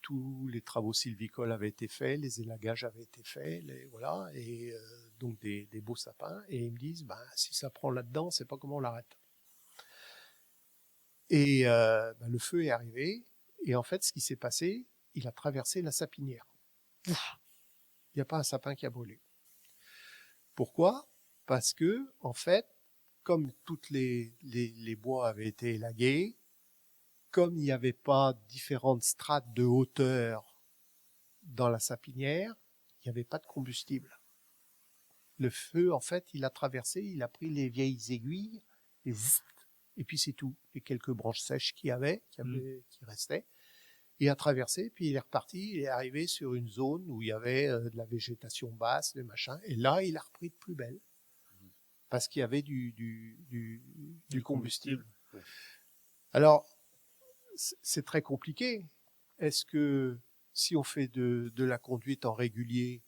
Speaker 1: Tous les travaux sylvicoles avaient été faits, les élagages avaient été faits, voilà, et donc des beaux sapins. Et ils me disent, ben si ça prend là-dedans, c'est pas comment on l'arrête. Et le feu est arrivé. Et en fait, ce qui s'est passé, il a traversé la sapinière. Il n'y a pas un sapin qui a brûlé. Pourquoi? Parce que, en fait, comme toutes les bois avaient été élagués, comme il n'y avait pas différentes strates de hauteur dans la sapinière, il n'y avait pas de combustible. Le feu, en fait, il a traversé, il a pris les vieilles aiguilles, et puis c'est tout. Les quelques branches sèches qui restaient. Il a traversé, puis il est reparti, il est arrivé sur une zone où il y avait de la végétation basse, des machins, et là, il a repris de plus belle. Parce qu'il y avait du combustible. Alors, c'est très compliqué. Est-ce que si on fait de la conduite en régulier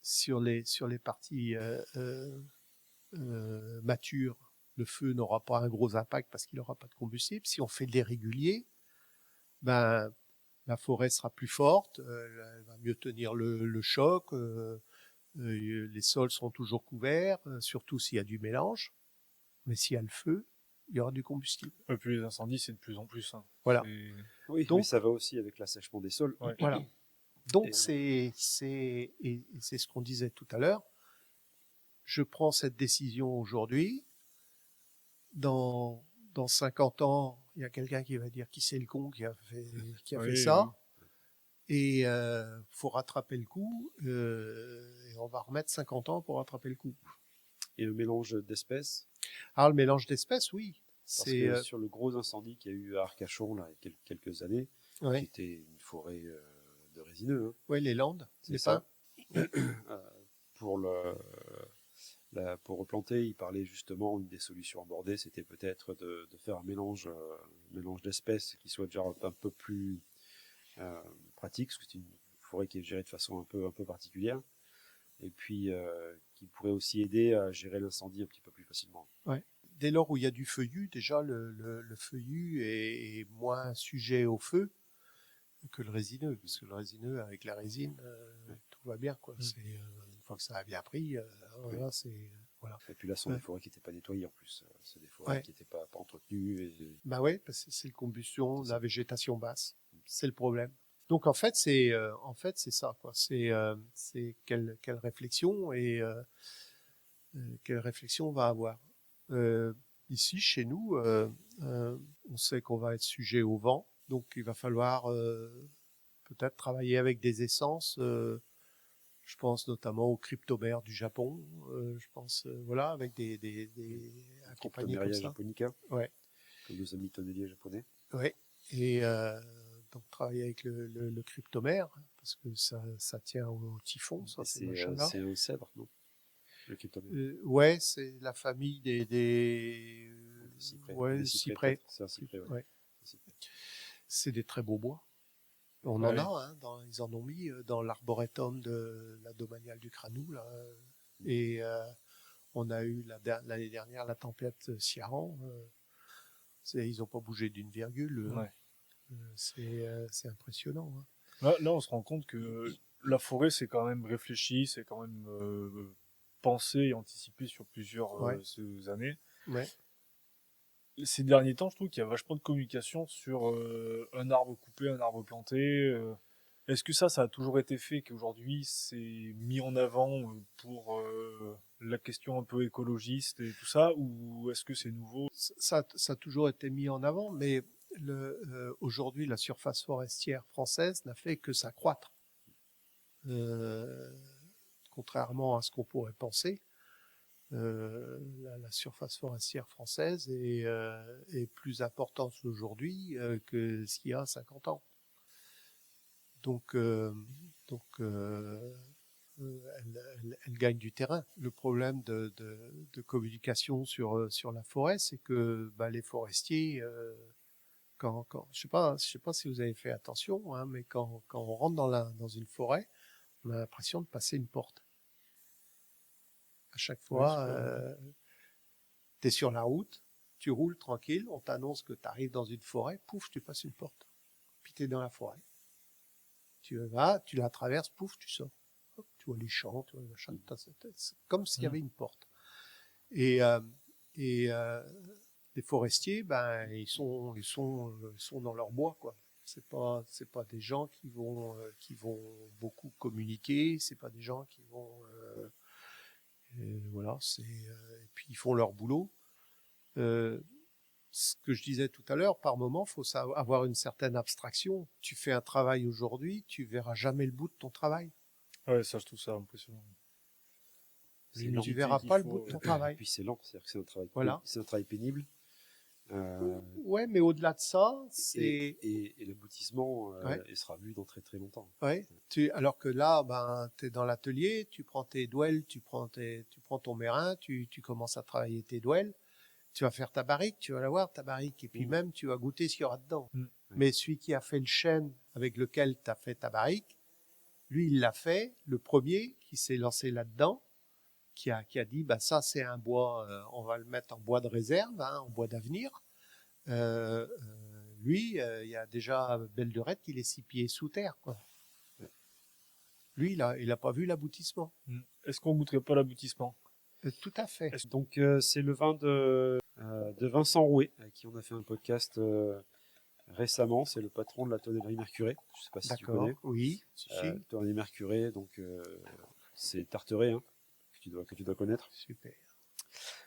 Speaker 1: sur les parties matures, le feu n'aura pas un gros impact parce qu'il n'aura pas de combustible. Si on fait de l'irrégulier, ben la forêt sera plus forte, elle va mieux tenir le choc, Les sols seront toujours couverts, surtout s'il y a du mélange. Mais s'il y a le feu, il y aura du combustible.
Speaker 3: Et puis les incendies, c'est de plus en plus. Hein.
Speaker 1: Voilà.
Speaker 2: Oui,
Speaker 1: Donc-
Speaker 2: mais ça va aussi avec l'assèchement des sols.
Speaker 3: Ouais.
Speaker 1: Voilà. Donc
Speaker 2: Et-
Speaker 1: c'est ce qu'on disait tout à l'heure. Je prends cette décision aujourd'hui. Dans 50 ans, il y a quelqu'un qui va dire qui c'est le con qui a fait ça. Et faut rattraper le coup. Et on va remettre 50 ans pour rattraper le coup.
Speaker 2: Et le mélange d'espèces.
Speaker 1: Alors le mélange d'espèces, oui.
Speaker 2: Parce
Speaker 1: C'est
Speaker 2: que sur le gros incendie qu'il y a eu à Arcachon, là, il y a quelques années, qui était une forêt de résineux. Hein.
Speaker 1: Ouais, les landes,
Speaker 2: C'est
Speaker 1: les
Speaker 2: ça.
Speaker 1: pins.
Speaker 2: Pour pour replanter, il parlait justement, une des solutions abordées, c'était peut-être de faire un mélange d'espèces qui soit déjà un peu plus pratique, parce que c'est une forêt qui est gérée de façon un peu particulière, et puis qui pourrait aussi aider à gérer l'incendie un petit peu plus facilement.
Speaker 1: Ouais. Dès lors où il y a du feuillu, déjà le feuillu est moins sujet au feu que le résineux, parce que le résineux avec la résine, tout va bien, quoi. C'est une fois que ça a bien pris, voilà, c'est voilà.
Speaker 2: Et puis là, ce sont des forêts qui n'étaient pas nettoyées en plus. C'est des forêts
Speaker 1: Ouais.
Speaker 2: qui n'étaient pas entretenues. Et...
Speaker 1: Bah ouais, parce que c'est la combustion,
Speaker 2: C'est
Speaker 1: la
Speaker 2: ça.
Speaker 1: végétation basse, c'est le problème. Donc en fait c'est ça, quoi. C'est quelle réflexion et quelle réflexion on va avoir. Ici chez nous, on sait qu'on va être sujet au vent, donc il va falloir peut-être travailler avec des essences. Je pense notamment au cryptomère du Japon. Je pense voilà avec des accompagnés comme
Speaker 2: Cryptomeria
Speaker 1: ça.
Speaker 2: japonica,
Speaker 1: Ouais.
Speaker 2: comme nos amis tonneliers japonais.
Speaker 1: Ouais. Et donc travailler avec le cryptomère parce que ça tient au typhon, ça
Speaker 2: Et
Speaker 1: ces
Speaker 2: c'est
Speaker 1: machins-là.
Speaker 2: un cèdre, non? Le cryptomère.
Speaker 1: Ouais, c'est la famille des
Speaker 2: Cyprès.
Speaker 1: ouais,
Speaker 2: Des
Speaker 1: cyprès.
Speaker 2: peut-être. C'est un cyprès, ouais.
Speaker 1: Ouais.
Speaker 2: Un cyprès.
Speaker 1: C'est des très beaux bois. On
Speaker 3: Ouais.
Speaker 1: en a, hein, ils en ont mis dans l'arboretum de la domaniale du Cranou, là. Et on a eu l'année dernière la tempête Ciaran. Ils n'ont pas bougé d'une virgule.
Speaker 3: Ouais.
Speaker 1: C'est impressionnant. Hein.
Speaker 3: Là, on se rend compte que la forêt, c'est quand même réfléchi, c'est quand même pensé et anticipé sur plusieurs
Speaker 1: Ouais.
Speaker 3: années.
Speaker 1: Ouais.
Speaker 3: Ces derniers temps, je trouve qu'il y a vachement de communication sur un arbre coupé, un arbre planté. Est-ce que ça a toujours été fait, qu'aujourd'hui c'est mis en avant pour la question un peu écologiste et tout ça, ou est-ce que c'est nouveau?
Speaker 1: Ça a toujours été mis en avant, mais aujourd'hui, la surface forestière française n'a fait que s'accroître. Contrairement à ce qu'on pourrait penser, la surface forestière française est plus importante aujourd'hui que ce qu'il y a 50 ans. Donc elle gagne du terrain. Le problème de communication sur la forêt, c'est que les forestiers, je sais pas si vous avez fait attention, hein, mais quand on rentre dans une forêt, on a l'impression de passer une porte. À chaque fois, tu es sur la route, tu roules tranquille, on t'annonce que tu arrives dans une forêt, pouf, tu passes une porte. Puis tu es dans la forêt. Tu vas, tu la traverses, pouf, tu sors. Hop, tu vois les champs, tu vois les machins. C'est comme s'il y avait une porte. Et les forestiers, ils sont dans leur bois, quoi. C'est pas des gens qui vont beaucoup communiquer. C'est pas des gens qui vont voilà. Et puis ils font leur boulot. Ce que je disais tout à l'heure, par moment, faut avoir une certaine abstraction. Tu fais un travail aujourd'hui, tu verras jamais le bout de ton travail.
Speaker 3: Ouais, ça, je trouve ça impressionnant.
Speaker 1: Tu verras pas le bout de ton travail.
Speaker 2: Et puis c'est lent, c'est-à-dire que c'est un travail,
Speaker 1: Voilà.
Speaker 2: c'est un travail pénible.
Speaker 1: Ouais, mais au-delà de ça,
Speaker 2: et l'aboutissement, il sera vu dans très très longtemps.
Speaker 1: Ouais. Alors que là, tu es dans l'atelier, tu prends tes douelles, tu prends ton mérin, tu commences à travailler tes douelles, tu vas faire ta barrique, tu vas la voir, ta barrique, et puis même tu vas goûter ce qu'il y aura dedans. Mais celui qui a fait le chêne avec lequel tu as fait ta barrique, lui, il l'a fait, le premier qui s'est lancé là-dedans, qui a dit, ça c'est un bois, on va le mettre en bois de réserve, hein, en bois d'avenir. Lui, il y a déjà belle lurette qu'il est 6 pieds sous terre, quoi. Lui, il a pas vu l'aboutissement.
Speaker 3: Est-ce qu'on goûterait pas l'aboutissement?
Speaker 1: Tout à fait.
Speaker 2: Donc c'est le vin de Vincent Rouet, avec qui on a fait un podcast récemment. C'est le patron de la tonnellerie Mercuré. Je sais pas si tu
Speaker 1: D'accord.
Speaker 2: connais.
Speaker 1: Oui. Si.
Speaker 2: Tonnellerie Mercuré, donc c'est Tarteret, hein, que tu dois connaître.
Speaker 1: Super.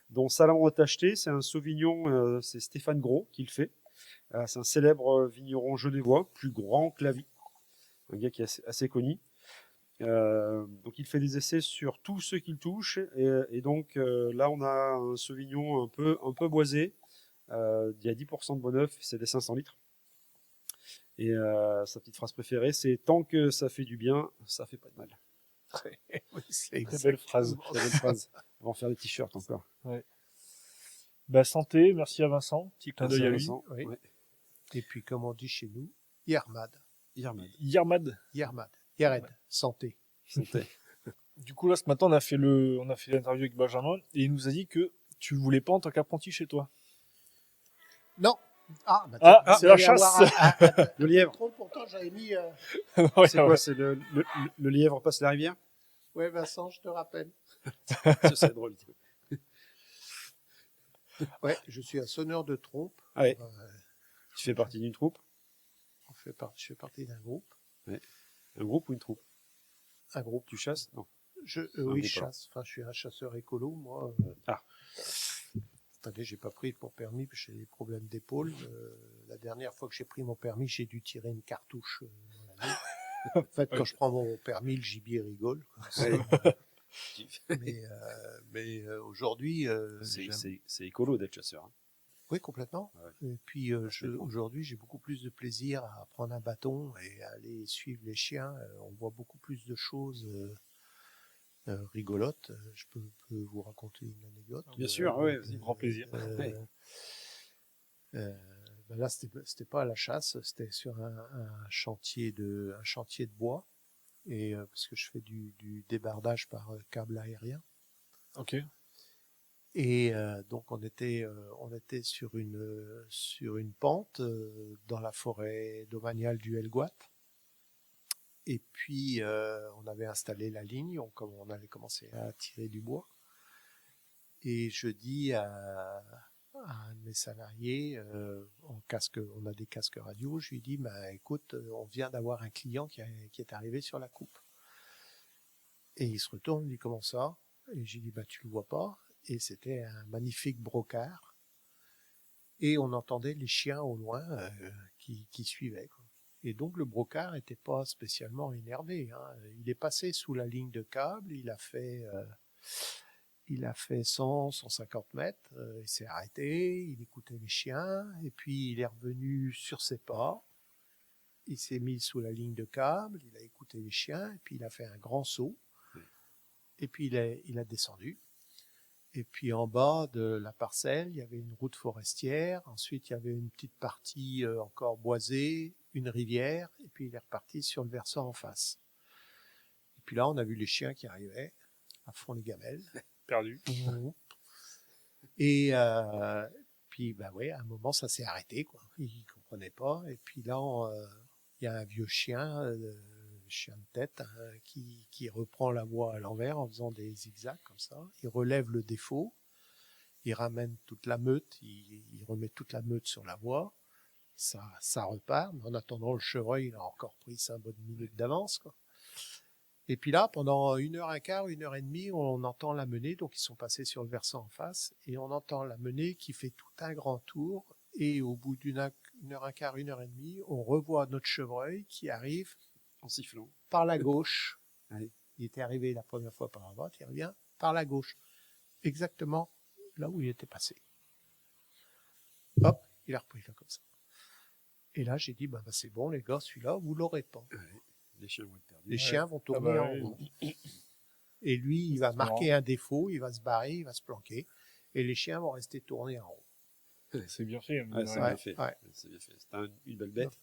Speaker 2: Dont Salon Attaché, c'est un Sauvignon, c'est Stéphane Gros qui le fait. C'est un célèbre vigneron genevois, plus grand que la vie. Un gars qui est assez connu. Donc il fait des essais sur tous ceux qu'il touche. Et donc là, on a un Sauvignon un peu boisé. Il y a 10% de Bonneuf, c'est des 500 litres. Et sa petite phrase préférée, c'est « Tant que ça fait du bien, ça fait pas de mal ».
Speaker 1: Oui, c'est
Speaker 3: Très belle phrase.
Speaker 2: Très belle phrase. On va en faire des t-shirts encore.
Speaker 3: Ouais. Bah, santé, merci à Vincent. Petit clin d'œil à lui.
Speaker 2: Vincent.
Speaker 1: Oui.
Speaker 2: Ouais.
Speaker 1: Et puis, comme on dit chez nous, Yermad.
Speaker 2: Yermad.
Speaker 3: Yermad.
Speaker 1: Yermad. Yared. Santé.
Speaker 2: Santé.
Speaker 3: Du coup, là, ce matin, on a fait l'interview avec Benjamin et il nous a dit que tu le voulais pas en tant qu'apprenti chez toi.
Speaker 1: Non. Ah, bah,
Speaker 3: Ah, c'est la
Speaker 1: il va y
Speaker 3: chasse.
Speaker 1: avoir
Speaker 2: Le lièvre.
Speaker 1: Pourtant, j'avais mis...
Speaker 3: Ouais,
Speaker 2: C'est quoi? C'est le lièvre passe la rivière?
Speaker 1: Ouais, Vincent, je te rappelle.
Speaker 2: Ça, c'est drôle.
Speaker 1: Ouais, je suis un sonneur de trompe.
Speaker 2: Ah ouais.
Speaker 1: Euh,
Speaker 2: Tu fais partie d'une troupe?
Speaker 1: je fais partie d'un groupe.
Speaker 2: Un groupe ou une troupe?
Speaker 1: Un groupe.
Speaker 2: Tu chasses? Non.
Speaker 1: Oui,
Speaker 2: groupe,
Speaker 1: je chasse. Enfin, je suis un chasseur écolo, moi.
Speaker 2: Ah.
Speaker 1: Cette année, j'ai pas pris mon permis parce que j'ai des problèmes d'épaule. La dernière fois que j'ai pris mon permis, j'ai dû tirer une cartouche dans la nuit. En fait, quand je prends mon permis, le gibier rigole. Mais aujourd'hui,
Speaker 2: C'est écolo d'être chasseur. Hein.
Speaker 1: oui, complètement.
Speaker 2: Ouais.
Speaker 1: Et puis aujourd'hui, j'ai beaucoup plus de plaisir à prendre un bâton et à aller suivre les chiens. On voit beaucoup plus de choses rigolotes. Je peux vous raconter une anecdote.
Speaker 2: Bien sûr, oui,
Speaker 3: grand plaisir.
Speaker 1: Ben là, c'était pas à la chasse, c'était sur un chantier de bois, et parce que je fais du débardage par câble aérien.
Speaker 3: Ok.
Speaker 1: Et donc on était sur une pente dans la forêt domaniale du Helgoat. Et puis on avait installé la ligne, on allait commencer à tirer du bois. Et je dis à un de mes salariés, on a des casques radio, je lui dis, bah, écoute, on vient d'avoir un client qui est arrivé sur la coupe. Et il se retourne, il dit, comment ça? Et j'ai dit, bah, tu le vois pas? Et c'était un magnifique brocard. Et on entendait les chiens au loin qui suivaient, quoi. Et donc le brocard n'était pas spécialement énervé, hein. Il est passé sous la ligne de câble, il a fait 100, 150 mètres, il s'est arrêté, il écoutait les chiens, et puis il est revenu sur ses pas, il s'est mis sous la ligne de câble, il a écouté les chiens, et puis il a fait un grand saut, et puis il a descendu. Et puis en bas de la parcelle, il y avait une route forestière, ensuite il y avait une petite partie encore boisée, une rivière, et puis il est reparti sur le versant en face. Et puis là, on a vu les chiens qui arrivaient, à fond les gamelles.
Speaker 3: Perdu.
Speaker 1: Et puis, bah ouais, à un moment, ça s'est arrêté, quoi. Ils comprenaient pas. Et puis là, il y a un vieux chien, chien de tête, hein, qui reprend la voie à l'envers en faisant des zigzags comme ça. Il relève le défaut, il ramène toute la meute, il remet toute la meute sur la voie. Ça repart, mais en attendant, le chevreuil, il a encore pris 5 bonnes minutes d'avance, quoi. Et puis là, pendant 1h15, 1h30, on entend la menée, donc ils sont passés sur le versant en face, et on entend la menée qui fait tout un grand tour, et au bout d'1h15, 1h30, on revoit notre chevreuil qui arrive
Speaker 2: En sifflant.
Speaker 1: par la gauche.
Speaker 2: Allez.
Speaker 1: Il était arrivé la première fois par la droite, il revient par la gauche. Exactement là où il était passé. Hop, il a repris là comme ça. Et là, j'ai dit, bah, c'est bon, les gars, celui-là, vous l'aurez pas.
Speaker 2: Les chiens vont être perdus.
Speaker 1: Les chiens vont tourner en rond. Et lui, il va marquer un défaut, il va se barrer, il va se planquer. Et les chiens vont rester tournés en rond.
Speaker 3: C'est bien fait.
Speaker 2: Ouais, c'est bien fait.
Speaker 1: Ouais.
Speaker 2: C'est bien fait. C'était une belle bête.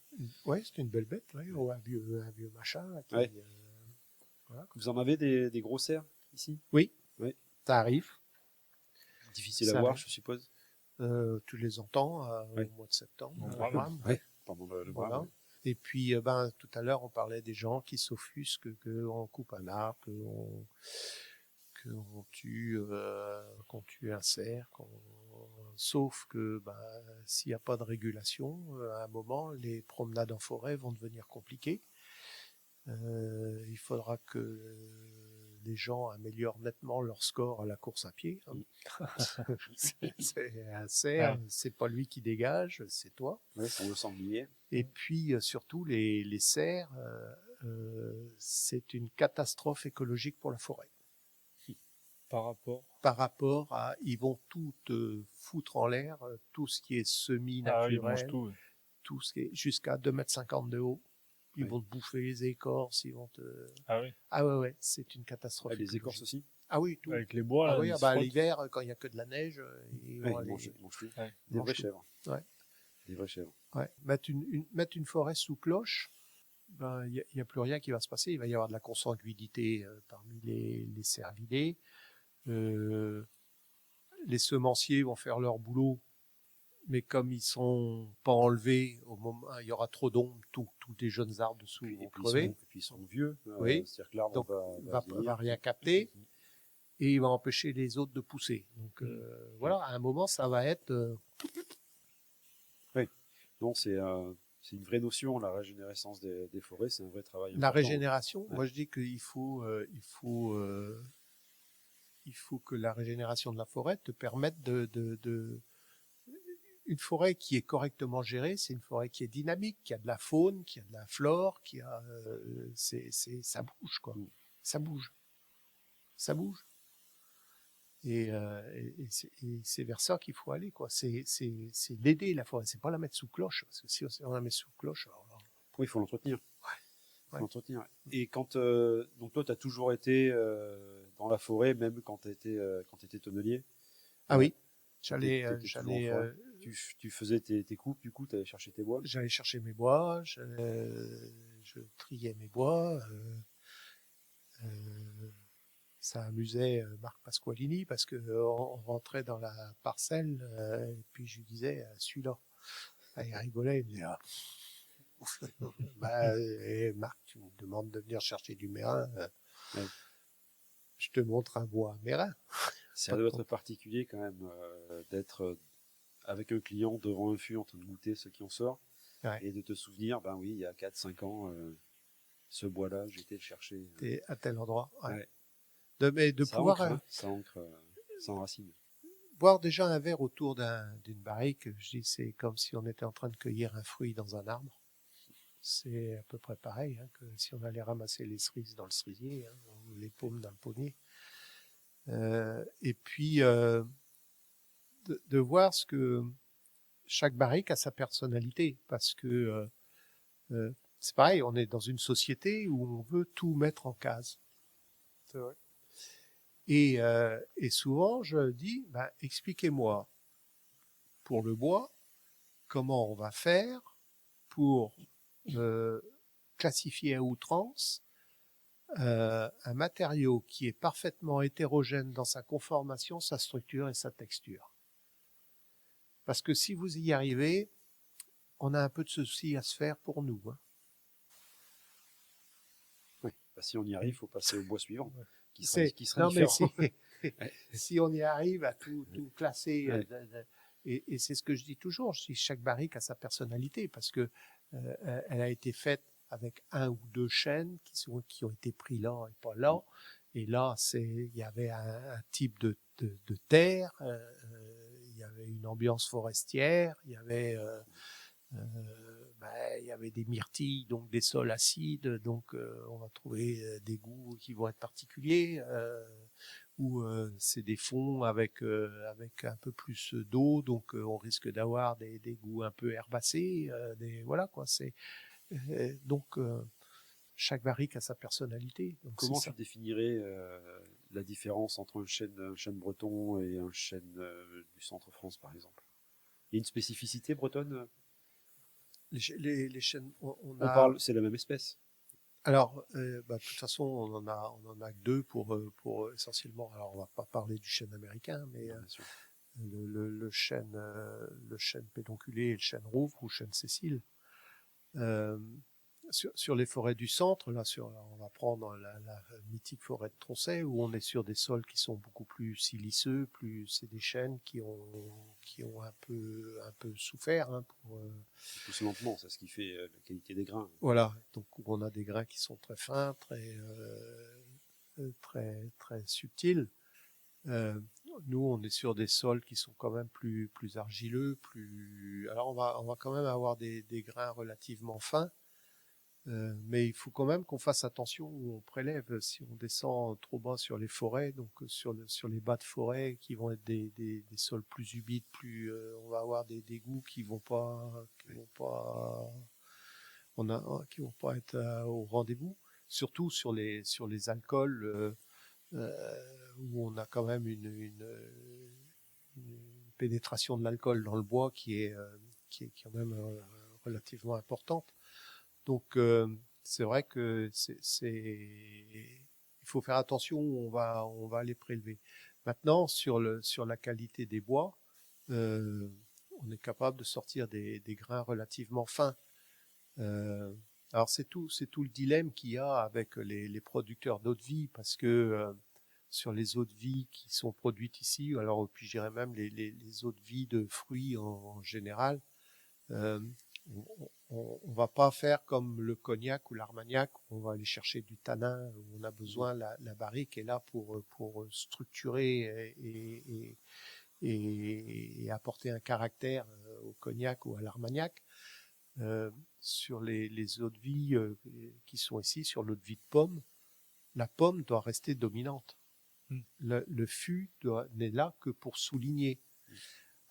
Speaker 1: Oui, c'était une belle bête, ouais. Un vieux machin. Là, qui,
Speaker 2: Ouais.
Speaker 1: voilà.
Speaker 2: Vous en avez des gros cerfs ici?
Speaker 1: Oui,
Speaker 2: Ouais.
Speaker 1: ça arrive.
Speaker 2: Difficile
Speaker 1: Ça
Speaker 2: à voir,
Speaker 1: arrive.
Speaker 2: je suppose.
Speaker 1: Tu les entends
Speaker 2: Ouais.
Speaker 1: au mois de septembre.
Speaker 3: Au brame.
Speaker 2: Ouais. Pendant le
Speaker 1: Voilà.
Speaker 2: brame.
Speaker 1: Et puis, tout à l'heure, on parlait des gens qui s'offusquent qu'on coupe un arbre, qu'on tue un cerf, sauf que s'il n'y a pas de régulation, à un moment, les promenades en forêt vont devenir compliquées. Il faudra que les gens améliorent nettement leur score à la course à pied. C'est un cerf, c'est pas lui qui dégage, c'est toi.
Speaker 2: Ouais, pour le sanglier.
Speaker 1: Et puis surtout les cerfs, c'est une catastrophe écologique pour la forêt.
Speaker 3: Par rapport
Speaker 1: Ils vont tout foutre en l'air, tout ce qui est
Speaker 3: ils mangent
Speaker 1: semi-naturel,
Speaker 3: tout.
Speaker 1: tout ce qui est jusqu'à 2,50 m de haut. Ils
Speaker 2: Oui.
Speaker 1: vont te bouffer les écorces, ils vont te...
Speaker 3: Ah oui.
Speaker 1: Ah ouais, c'est une catastrophe
Speaker 2: Les
Speaker 1: écologique.
Speaker 2: écorces aussi.
Speaker 1: Ah oui, tout.
Speaker 3: Avec les bois,
Speaker 1: Ah
Speaker 3: là,
Speaker 1: oui,
Speaker 3: ils se frottent.
Speaker 1: l'hiver, quand il n'y a que de la neige, ils
Speaker 2: Ouais,
Speaker 1: vont
Speaker 2: ils
Speaker 1: aller...
Speaker 2: mangent tout.
Speaker 3: Ouais.
Speaker 2: Des vraies
Speaker 1: tout.
Speaker 2: chèvres.
Speaker 1: Ouais.
Speaker 2: Des vraies chèvres.
Speaker 1: Ouais. Mettre une forêt sous cloche, il y a plus rien qui va se passer. Il va y avoir de la consanguinité parmi les cervidés. Les semenciers vont faire leur boulot, mais comme ils sont pas enlevés au moment, il y aura trop d'ombre, tous les jeunes arbres dessous vont crever.
Speaker 2: Et puis ils sont vieux.
Speaker 1: Oui.
Speaker 2: C'est-à-dire que l'arbre
Speaker 1: Donc,
Speaker 2: va
Speaker 1: va rien capter et il va empêcher les autres de pousser. Donc voilà, à un moment, ça va être
Speaker 2: Non, c'est une vraie notion, la régénérescence des forêts, c'est un vrai travail
Speaker 1: la
Speaker 2: important.
Speaker 1: régénération.
Speaker 2: Ouais.
Speaker 1: Moi, je dis qu'il faut que la régénération de la forêt te permette une forêt qui est correctement gérée, c'est une forêt qui est dynamique, qui a de la faune, qui a de la flore, qui a, ça bouge quoi, ça bouge. Et c'est vers ça qu'il faut aller quoi. C'est l'aider la forêt, c'est pas la mettre sous cloche parce que si on la met sous cloche, alors là,
Speaker 2: Oui, il faut l'entretenir.
Speaker 1: Ouais.
Speaker 2: L'entretenir. Et quand donc toi, tu as toujours été dans la forêt, même quand tu étais tonnelier.
Speaker 1: Ah oui,
Speaker 2: T'étais toujours en forêt. Tu faisais tes coupes, du coup, tu allais chercher tes bois.
Speaker 1: j'allais chercher mes bois, je triais mes bois. Ça amusait Marc Pasqualini parce que on rentrait dans la parcelle et puis je lui disais celui-là. Il rigolait, il me disait Marc, tu me demandes de venir chercher du mérin,
Speaker 2: Ouais.
Speaker 1: je te montre un bois mérin.
Speaker 2: Ça doit être particulier quand même d'être avec un client devant un fût en train de goûter ce qui en sort et de te souvenir, ben oui, il y a 4-5 ans, ce bois-là, j'ai été le chercher.
Speaker 1: T'es à tel endroit.
Speaker 2: Ouais.
Speaker 1: De
Speaker 2: ça
Speaker 1: pouvoir
Speaker 2: ancre, ça ancre, ça enracine.
Speaker 1: boire déjà un verre autour d'une barrique, je dis c'est comme si on était en train de cueillir un fruit dans un arbre. C'est à peu près pareil que si on allait ramasser les cerises dans le cerisier ou les pommes dans le pommier. Et puis de voir ce que chaque barrique a sa personnalité parce que c'est pareil, on est dans une société où on veut tout mettre en case. C'est vrai. Et souvent je dis expliquez-moi pour le bois comment on va faire pour classifier à outrance un matériau qui est parfaitement hétérogène dans sa conformation, sa structure et sa texture. Parce que si vous y arrivez, on a un peu de souci à se faire pour nous.
Speaker 2: Oui. Si on y arrive, il faut passer au bois suivant, qui sera
Speaker 1: non,
Speaker 2: différent.
Speaker 1: Mais si on y arrive à tout classer, et c'est ce que je dis toujours, je dis chaque barrique a sa personnalité, parce que elle a été faite avec un ou deux chênes qui ont été pris là et pas là. Et là, il y avait un type de terre, il y avait une ambiance forestière, il y avait des myrtilles, donc des sols acides, donc on va trouver des goûts qui vont être particuliers, ou c'est des fonds avec un peu plus d'eau, donc on risque d'avoir des goûts un peu herbacés, voilà quoi. Donc chaque barrique a sa personnalité. Donc
Speaker 2: comment tu définirais la différence entre un chêne breton et un chêne du centre France, par exemple? Il y a une spécificité bretonne?
Speaker 1: Les chênes,
Speaker 2: c'est la même espèce.
Speaker 1: Alors, de toute façon, on en a que deux pour essentiellement. Alors, on va pas parler du chêne américain, mais le chêne pédonculé et le chêne rouvre ou chêne Cécile. Euh, sur les forêts du centre, là, on va prendre la mythique forêt de Tronchet, où on est sur des sols qui sont beaucoup plus siliceux, c'est des chênes qui ont un peu souffert, hein,
Speaker 2: Pousse lentement, c'est ce qui fait la qualité des grains.
Speaker 1: voilà, donc où on a des grains qui sont très fins, très subtils. Nous, on est sur des sols qui sont quand même plus argileux, alors on va quand même avoir des grains relativement fins. Mais il faut quand même qu'on fasse attention où on prélève. Si on descend trop bas sur les forêts, donc sur les bas de forêt qui vont être des sols plus humides, on va avoir des égouts qui vont pas qui vont pas être au rendez-vous. Surtout sur les alcools où on a quand même une pénétration de l'alcool dans le bois qui est quand même relativement importante. Donc c'est vrai que il faut faire attention où on va les prélever. Maintenant sur la qualité des bois, on est capable de sortir des grains relativement fins. Alors c'est tout le dilemme qu'il y a avec les producteurs d'eau de vie, parce que sur les eaux de vie qui sont produites ici, alors puis je dirais même les eaux de vie de fruits en général, euh, on va pas faire comme le cognac ou l'armagnac, où on va aller chercher du tanin, où on a besoin, la barrique est là pour structurer et apporter un caractère au cognac ou à l'armagnac. Sur les eaux de vie qui sont ici, sur l'eau de vie de pomme, la pomme doit rester dominante. Le fût n'est là que pour souligner.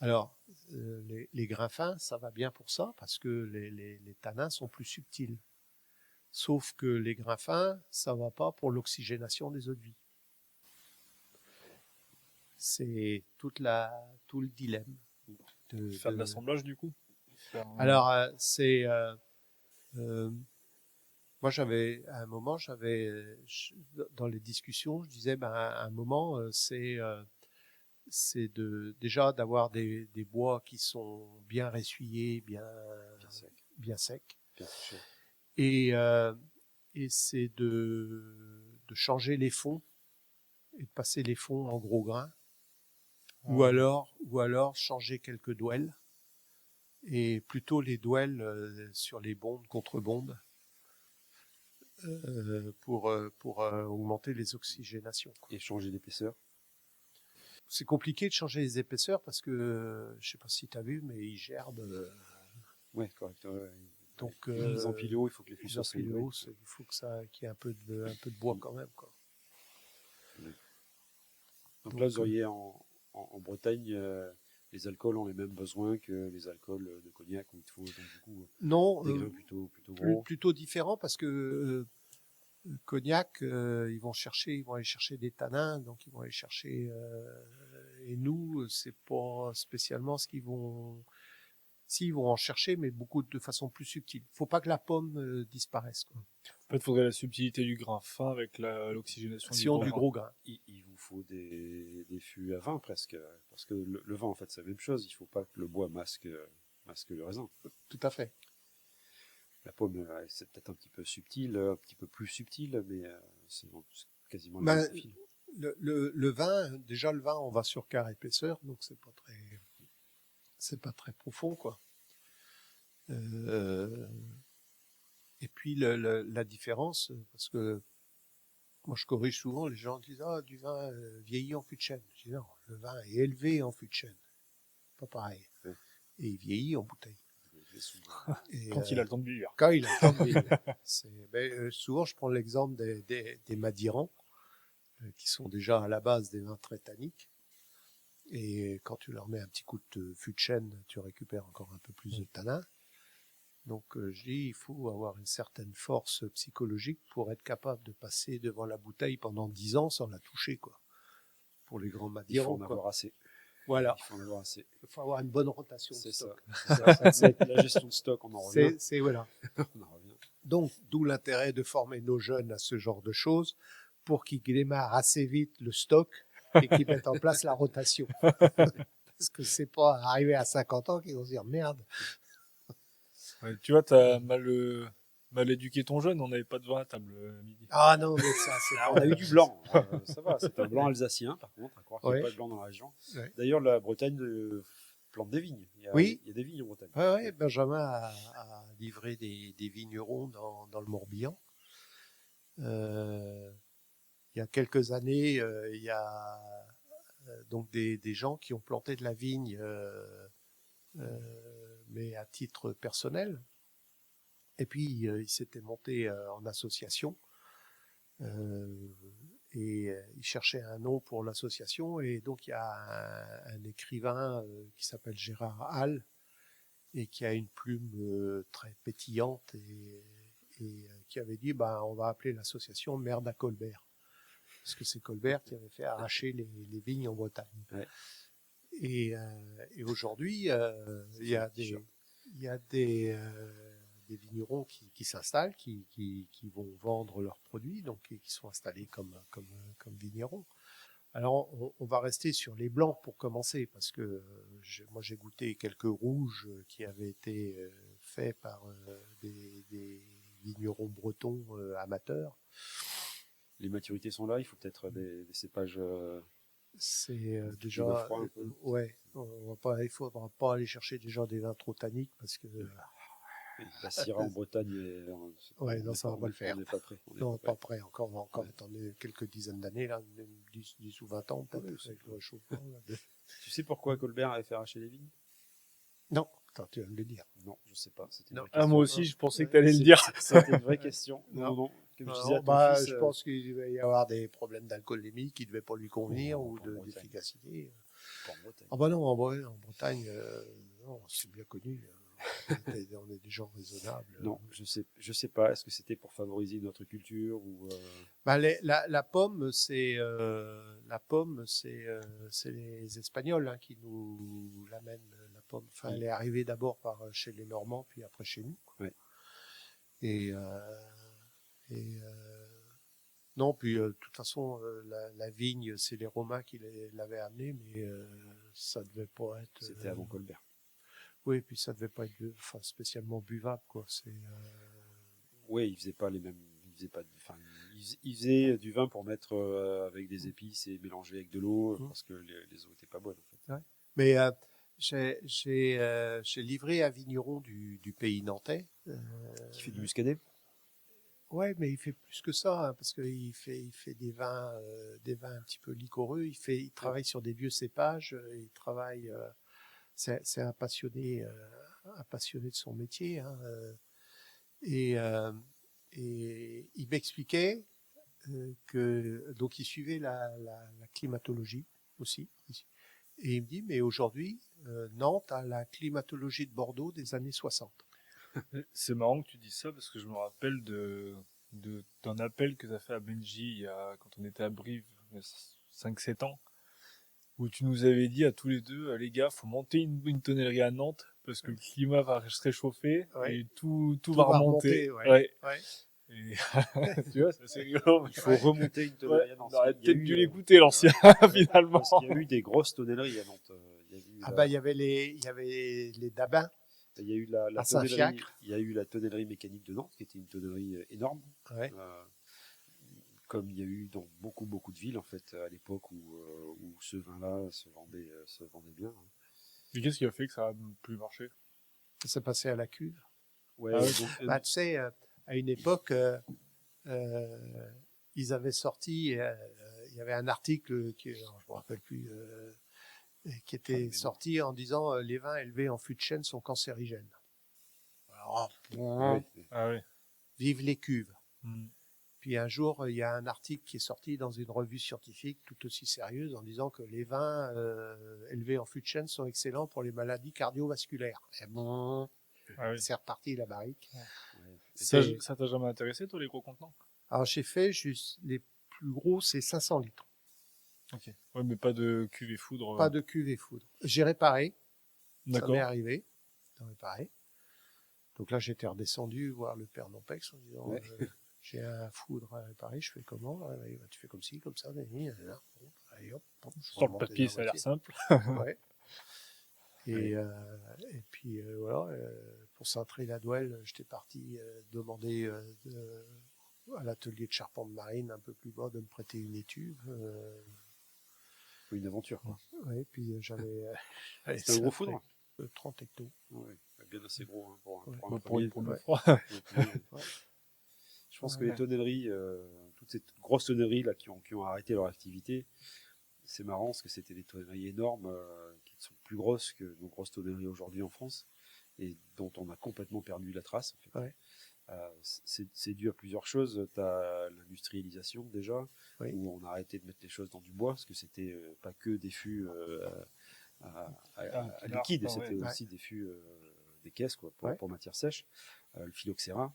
Speaker 1: Alors, les grains fins, ça va bien pour ça, parce que les tanins sont plus subtils. Sauf que les grains fins, ça va pas pour l'oxygénation des eaux de vie. C'est tout le dilemme.
Speaker 3: Faire de l'assemblage du coup.
Speaker 1: Alors, moi, à un moment, dans les discussions, je disais, à un moment, c'est déjà d'avoir des bois qui sont bien ressuyés, bien secs.
Speaker 2: Bien séché.
Speaker 1: Et c'est de changer les fonds et de passer les fonds en gros grains. Ou alors changer quelques douelles. Et plutôt les douelles sur les bondes, contre-bondes, pour augmenter les oxygénations.
Speaker 2: Et changer d'épaisseur.
Speaker 1: C'est compliqué de changer les épaisseurs parce que, je sais pas si tu as vu, mais ils gerbent.
Speaker 2: Ouais, correct. Ouais.
Speaker 1: Donc,
Speaker 2: les empilos, il faut que les fûts soient
Speaker 1: il faut qu'il y ait un peu de bois quand même, quoi.
Speaker 2: Donc là, vous auriez en Bretagne, les alcools ont les mêmes besoins que les alcools de cognac, où il faut donc du coup
Speaker 1: non,
Speaker 2: des grains plutôt gros.
Speaker 1: Plutôt différent, parce que cognac, ils vont aller chercher des tanins, donc ils vont aller chercher. Et nous, c'est pas spécialement ce qu'ils vont. Si, ils vont en chercher, mais beaucoup de façon plus subtile. Faut pas que la pomme disparaisse, quoi.
Speaker 3: En fait, il faudrait la subtilité du grain fin avec l'oxygénation
Speaker 1: du gros grain.
Speaker 2: Il vous faut des fûts à vin presque, parce que le vin, en fait, c'est la même chose. Il faut pas que le bois masque le raisin.
Speaker 1: Tout à fait.
Speaker 2: La pomme, c'est peut-être un petit peu subtil, un petit peu plus subtil, mais c'est quasiment le même profil.
Speaker 1: Le vin, déjà le vin, on va sur quart épaisseur, donc c'est pas très profond, quoi. Et puis la différence, parce que moi je corrige souvent, les gens disent du vin vieilli en fût de chêne. Je dis non, le vin est élevé en fût de chêne, pas pareil. Ouais. Et il vieillit en bouteille.
Speaker 3: Quand il a le temps de vieillir.
Speaker 1: Quand il a le temps de vieillir. Souvent je prends l'exemple des Madirans, qui sont déjà à la base des vins très tanniques. Et quand tu leur mets un petit coup de fût de chêne, tu récupères encore un peu plus de tanin. Donc je dis, il faut avoir une certaine force psychologique pour être capable de passer devant la bouteille pendant 10 ans sans la toucher, quoi. Pour les grands Madirans.
Speaker 2: Il faut en avoir assez.
Speaker 1: Voilà.
Speaker 2: Il faut en avoir assez.
Speaker 1: Il faut avoir une bonne rotation de stock.
Speaker 2: C'est la gestion de stock, on en revient.
Speaker 1: Voilà.
Speaker 2: On en revient.
Speaker 1: Donc, d'où l'intérêt de former nos jeunes à ce genre de choses pour qu'ils démarrent assez vite le stock et qu'ils mettent en place la rotation. Parce que c'est pas arrivé à 50 ans qu'ils vont se dire merde.
Speaker 3: Ouais, tu vois, t'as mal éduqué ton jeune, on n'avait pas de vin à table midi.
Speaker 1: Ah non, mais ça, c'est
Speaker 2: Ah,
Speaker 1: pas...
Speaker 2: on a eu du blanc, ça va, c'est un blanc alsacien par contre, à croire qu'il n'y a
Speaker 1: Ouais.
Speaker 2: pas de blanc dans la région.
Speaker 1: Ouais.
Speaker 2: D'ailleurs, la Bretagne plante des vignes,
Speaker 1: Oui.
Speaker 2: il y a des vignes en Bretagne.
Speaker 1: Ouais, Benjamin a livré des vignerons dans le Morbihan. Il y a quelques années, il y a donc des gens qui ont planté de la vigne, mais à titre personnel. Et puis, ils s'étaient montés en association. Et ils cherchaient un nom pour l'association. Et donc, il y a un écrivain qui s'appelle Gérard Hall et qui a une plume très pétillante et qui avait dit on va appeler l'association Merde à Colbert. Parce que c'est Colbert qui avait fait arracher les vignes en Bretagne.
Speaker 2: Ouais.
Speaker 1: Et aujourd'hui, il y a des vignerons qui s'installent, qui vont vendre leurs produits, donc qui sont installés comme vignerons. Alors, on va rester sur les blancs pour commencer, parce que moi j'ai goûté quelques rouges qui avaient été faits par des vignerons bretons amateurs.
Speaker 2: Les maturités sont là, il faut peut-être des cépages.
Speaker 1: C'est
Speaker 2: Qui va
Speaker 1: déjà,
Speaker 2: froid un peu.
Speaker 1: ouais, il faudra pas aller chercher déjà des vins trop tanniques parce que
Speaker 2: La Syrah en Bretagne,
Speaker 1: ouais, non, ça va pas le faire.
Speaker 2: On n'est pas prêt.
Speaker 1: Non, pas prêt. Encore attendez quelques dizaines d'années, là, 10 ou 20 ans, peut-être,
Speaker 2: Ouais,
Speaker 1: avec le réchauffement. Là,
Speaker 2: Tu sais pourquoi Colbert avait fait arracher les vignes?
Speaker 1: Non, attends, tu vas me le dire.
Speaker 2: Non, je sais pas. C'était une
Speaker 1: Non.
Speaker 2: vraie
Speaker 3: Ah,
Speaker 2: question.
Speaker 3: moi aussi, je pensais que t'allais le dire.
Speaker 2: C'était une vraie question.
Speaker 1: Non.
Speaker 2: Non. Comme je
Speaker 1: Non,
Speaker 2: disais à ton fils,
Speaker 1: je pense qu'il devait y avoir des problèmes d'alcoolémie qui ne devaient pas lui convenir
Speaker 2: Non,
Speaker 1: ou
Speaker 2: pas en Bretagne.
Speaker 1: d'efficacité.
Speaker 2: pas en Bretagne.
Speaker 1: Ah bah non, en Bretagne, non, c'est bien connu. On est des gens raisonnables.
Speaker 2: Non, je sais pas. Est-ce que c'était pour favoriser notre culture ou
Speaker 1: La pomme, c'est les Espagnols hein, qui nous l'amènent la pomme. Enfin, elle est arrivée d'abord par chez les Normands, puis après chez nous.
Speaker 2: Ouais.
Speaker 1: Et non, puis de toute façon, la vigne, c'est les Romains qui l'avaient amenée, mais ça devait pas être.
Speaker 2: C'était avant Colbert.
Speaker 1: Oui, puis ça devait pas être spécialement buvable, quoi.
Speaker 2: Oui, ils faisaient pas les mêmes. Ils faisaient pas. Enfin, ils faisaient du vin pour mettre avec des épices et mélanger avec de l'eau parce que les eaux étaient pas bonnes en fait.
Speaker 1: Ouais. Mais j'ai livré un vigneron du pays nantais.
Speaker 2: Qui fait du muscadet.
Speaker 1: Ouais, mais il fait plus que ça, hein, parce qu'il fait des vins un petit peu liquoreux. Il travaille sur des vieux cépages. Il travaille. C'est un passionné de son métier. Hein, et il m'expliquait que donc il suivait la climatologie aussi. Et il me dit, mais aujourd'hui, Nantes a la climatologie de Bordeaux des années 60.
Speaker 3: C'est marrant que tu dises ça parce que je me rappelle d'un appel que tu as fait à Benji quand on était à Brive, il y a 5-7 ans, où tu nous avais dit à tous les deux, les gars, faut monter une tonnellerie à Nantes parce que le climat va se réchauffer
Speaker 1: Ouais.
Speaker 3: et tout va remonter.
Speaker 1: Ouais.
Speaker 3: Et tu vois, c'est rigolo.
Speaker 2: Il faut remonter une tonnerie à Nantes.
Speaker 3: On aurait
Speaker 2: Il y a
Speaker 3: peut-être
Speaker 2: eu,
Speaker 3: dû l'écouter, l'ancien, finalement.
Speaker 2: Parce qu'il y a eu des grosses tonneries à Nantes.
Speaker 1: Il y avait les Dabins.
Speaker 2: Il y a eu la
Speaker 1: à
Speaker 2: tonnerie,
Speaker 1: Saint-Fiacre.
Speaker 2: il y a eu la tonnerie mécanique de Nantes, qui était une tonnerie énorme.
Speaker 1: Ouais.
Speaker 2: Comme il y a eu dans beaucoup de villes en fait à l'époque où ce vin-là se vendait bien.
Speaker 3: Mais qu'est-ce qui a fait que ça a plus marché?
Speaker 1: Ça s'est passé à la cuve.
Speaker 2: Ouais.
Speaker 1: Tu sais, à une époque, ils avaient sorti, il y avait un article qui, alors, je me rappelle plus, qui était sorti en disant les vins élevés en fût de chêne sont cancérigènes. Alors,
Speaker 3: Ah oui.
Speaker 1: vive les cuves.
Speaker 3: Mm.
Speaker 1: Puis un jour, il y a un article qui est sorti dans une revue scientifique tout aussi sérieuse en disant que les vins élevés en fût de chêne sont excellents pour les maladies cardiovasculaires. Et bon, c'est reparti la barrique.
Speaker 3: Ouais. Ça t'a jamais intéressé, toi, les gros contenants?
Speaker 1: Alors j'ai fait juste les plus gros, c'est 500 litres.
Speaker 3: Ok. Ouais, mais pas de cuve et foudre.
Speaker 1: Pas de cuve et foudre. J'ai réparé.
Speaker 3: D'accord.
Speaker 1: Ça m'est arrivé de réparer. Donc là, j'étais redescendu voir le père Nompex en disant j'ai un foudre à réparer, je fais comment? Tu fais comme ci, comme ça, allez, hop,
Speaker 3: Sur le papier, ça a l'air simple.
Speaker 1: Ouais. Et puis voilà, pour Saint-Tré-la-Douelle, j'étais parti demander à l'atelier de charpente marine un peu plus bas de me prêter une étuve.
Speaker 2: Une aventure, quoi.
Speaker 1: Oui, puis j'avais
Speaker 2: C'était un gros foudre.
Speaker 1: 30 hectos.
Speaker 2: Ouais, bien assez gros hein, pour un
Speaker 3: Pour
Speaker 2: premier.
Speaker 3: une première
Speaker 1: ouais.
Speaker 3: fois.
Speaker 2: Ouais. Je pense que les tonnelleries, toutes ces grosses tonnelleries là qui ont arrêté leur activité, c'est marrant parce que c'était des tonneries énormes qui sont plus grosses que nos grosses tonneries aujourd'hui en France et dont on a complètement perdu la trace. En fait.
Speaker 1: Ouais.
Speaker 2: C'est dû à plusieurs choses. Tu as l'industrialisation déjà,
Speaker 1: Oui.
Speaker 2: où on a arrêté de mettre les choses dans du bois parce que c'était pas que des fûts à liquide, c'était aussi des fûts, des caisses quoi, pour matière sèche. Le phylloxéra,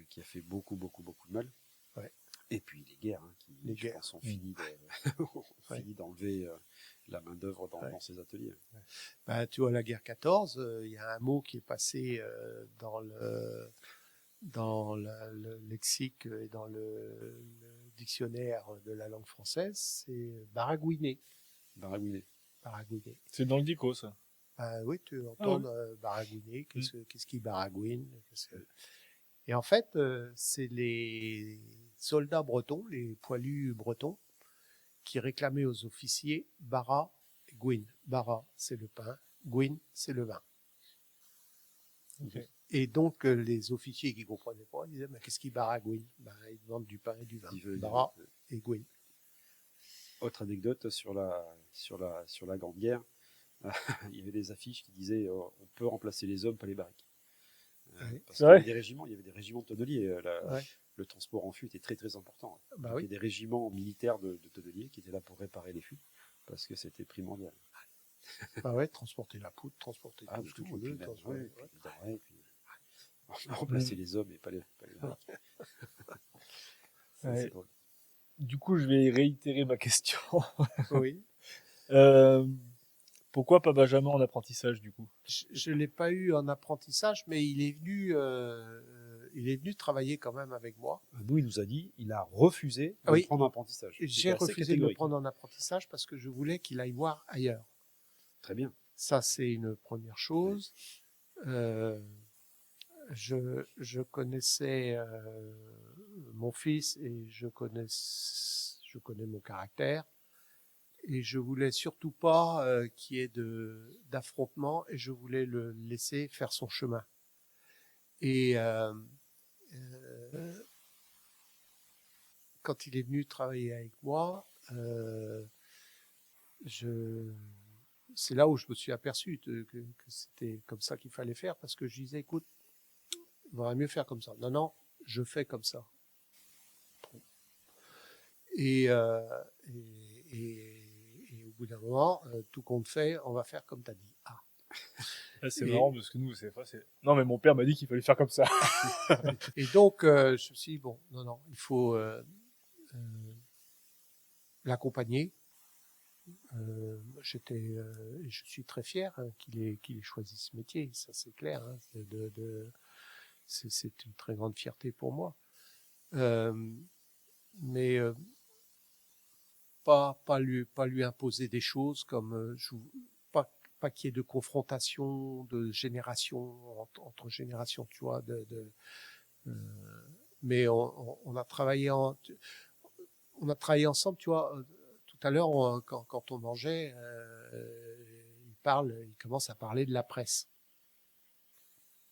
Speaker 2: qui a fait beaucoup de mal.
Speaker 1: Ouais.
Speaker 2: Et puis les guerres, hein, qui, je pense, ont fini d'enlever la main d'œuvre dans ces ateliers.
Speaker 1: Bah, tu vois, la guerre 14, il y a un mot qui est passé dans le lexique et dans le dictionnaire de la langue française, c'est baragouiner.
Speaker 2: Baragouiner.
Speaker 3: C'est dans le dico, ça.
Speaker 1: Oui, tu entends baragouiner. Qu'est-ce qui baragouine? Et en fait, c'est les soldats bretons, les poilus bretons, qui réclamaient aux officiers bara et gouin. Bara, c'est le pain. Gouin, c'est le vin.
Speaker 3: Okay.
Speaker 1: Et donc, les officiers qui ne comprenaient pas, ils disaient, mais qu'est-ce qui baragouine? Ils vendent du pain et du vin. Bara et gouin.
Speaker 2: Autre anecdote sur la Grande Guerre, il y avait des affiches qui disaient on peut remplacer les hommes, pas les barriques. Parce qu'il y avait des régiments de tonneliers. Le transport en fût était très très important. Il y avait des régiments militaires de tonneliers qui étaient là pour réparer les fûts parce que c'était primordial.
Speaker 1: Transporter la poudre, transporter tout ce que tu veux.
Speaker 2: Remplacer les hommes et pas les barriques. C'est drôle.
Speaker 3: Du coup, je vais réitérer ma question.
Speaker 1: Oui.
Speaker 3: Pourquoi pas Benjamin en apprentissage, du coup?
Speaker 1: Je l'ai pas eu en apprentissage, mais il est venu travailler quand même avec moi.
Speaker 2: Nous, il nous a dit, il a refusé de le prendre en apprentissage.
Speaker 1: J'ai refusé de le prendre en apprentissage parce que je voulais qu'il aille voir ailleurs.
Speaker 2: Très bien.
Speaker 1: Ça, c'est une première chose. Je connaissais mon fils et je connais mon caractère. Et je voulais surtout pas qu'il y ait d'affrontement et je voulais le laisser faire son chemin. Et quand il est venu travailler avec moi, c'est là où je me suis aperçu que c'était comme ça qu'il fallait faire parce que je disais, écoute, il vaudrait mieux faire comme ça. Non, je fais comme ça. Et au bout d'un moment, tout compte fait, on va faire comme tu as dit.
Speaker 3: C'est marrant parce que nous, non, mais mon père m'a dit qu'il fallait faire comme ça.
Speaker 1: Et donc, je me suis dit, bon, non, il faut l'accompagner. Je suis très fier qu'il ait choisi ce métier, ça c'est clair. Hein, c'est une très grande fierté pour moi. Mais pas lui imposer des choses comme pas qu'il y ait de confrontation de génération entre générations, tu vois. Mais on a travaillé ensemble, tu vois. Tout à l'heure, quand on mangeait, il commence à parler de la presse.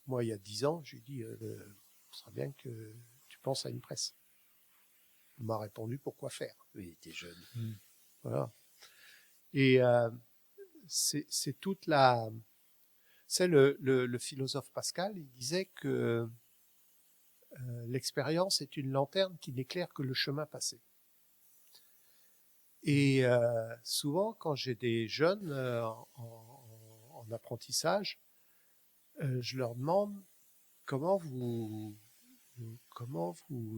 Speaker 1: Moi, il y a 10 ans, j'ai dit, ce serait bien que tu penses à une presse. Il m'a répondu, pourquoi faire?
Speaker 2: Oui, il était jeune.
Speaker 1: Voilà. Et c'est toute la... C'est le philosophe Pascal, il disait que l'expérience est une lanterne qui n'éclaire que le chemin passé. Et souvent, quand j'ai des jeunes en apprentissage, je leur demande comment vous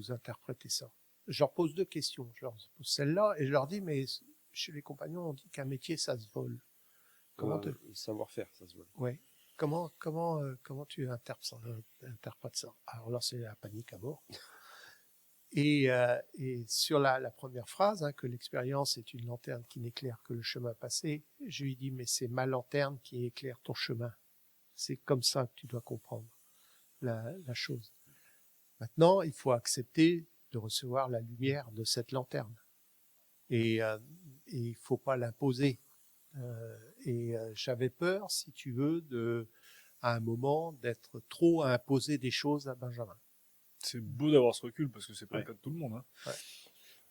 Speaker 1: interprétez ça. Je leur pose 2 questions. Je leur pose celle-là et je leur dis, mais chez les compagnons, on dit qu'un métier, ça se vole.
Speaker 2: Le savoir-faire, ça se vole.
Speaker 1: Ouais. Comment tu interprètes ça? Alors là, c'est la panique à mort. Et sur la première phrase, hein, que l'expérience est une lanterne qui n'éclaire que le chemin passé, je lui dis, mais c'est ma lanterne qui éclaire ton chemin. C'est comme ça que tu dois comprendre la chose. Maintenant, il faut accepter de recevoir la lumière de cette lanterne. Et il faut pas l'imposer. J'avais peur, si tu veux, à un moment, d'être trop à imposer des choses à Benjamin.
Speaker 3: C'est beau d'avoir ce recul parce que c'est pas
Speaker 2: Ouais.
Speaker 3: le cas de tout le monde. Hein.
Speaker 1: Ouais.
Speaker 2: Oui,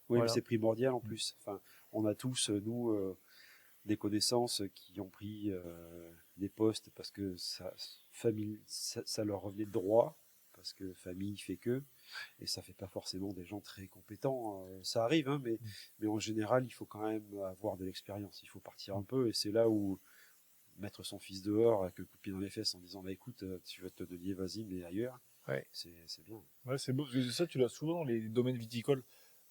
Speaker 1: Voilà.
Speaker 2: mais c'est primordial en plus. Enfin, on a tous, nous, des connaissances qui ont pris des postes parce que ça leur revenait de droit, parce que famille fait que, et ça fait pas forcément des gens très compétents. Ça arrive, hein, mais en général, il faut quand même avoir de l'expérience. Il faut partir un peu, et c'est là où mettre son fils dehors avec le coup de pied dans les fesses en disant bah écoute, tu vas te donner, vas-y, mais ailleurs,
Speaker 1: Ouais.
Speaker 2: c'est bien.
Speaker 3: Ouais, c'est beau. Parce que ça, tu l'as souvent dans les domaines viticoles.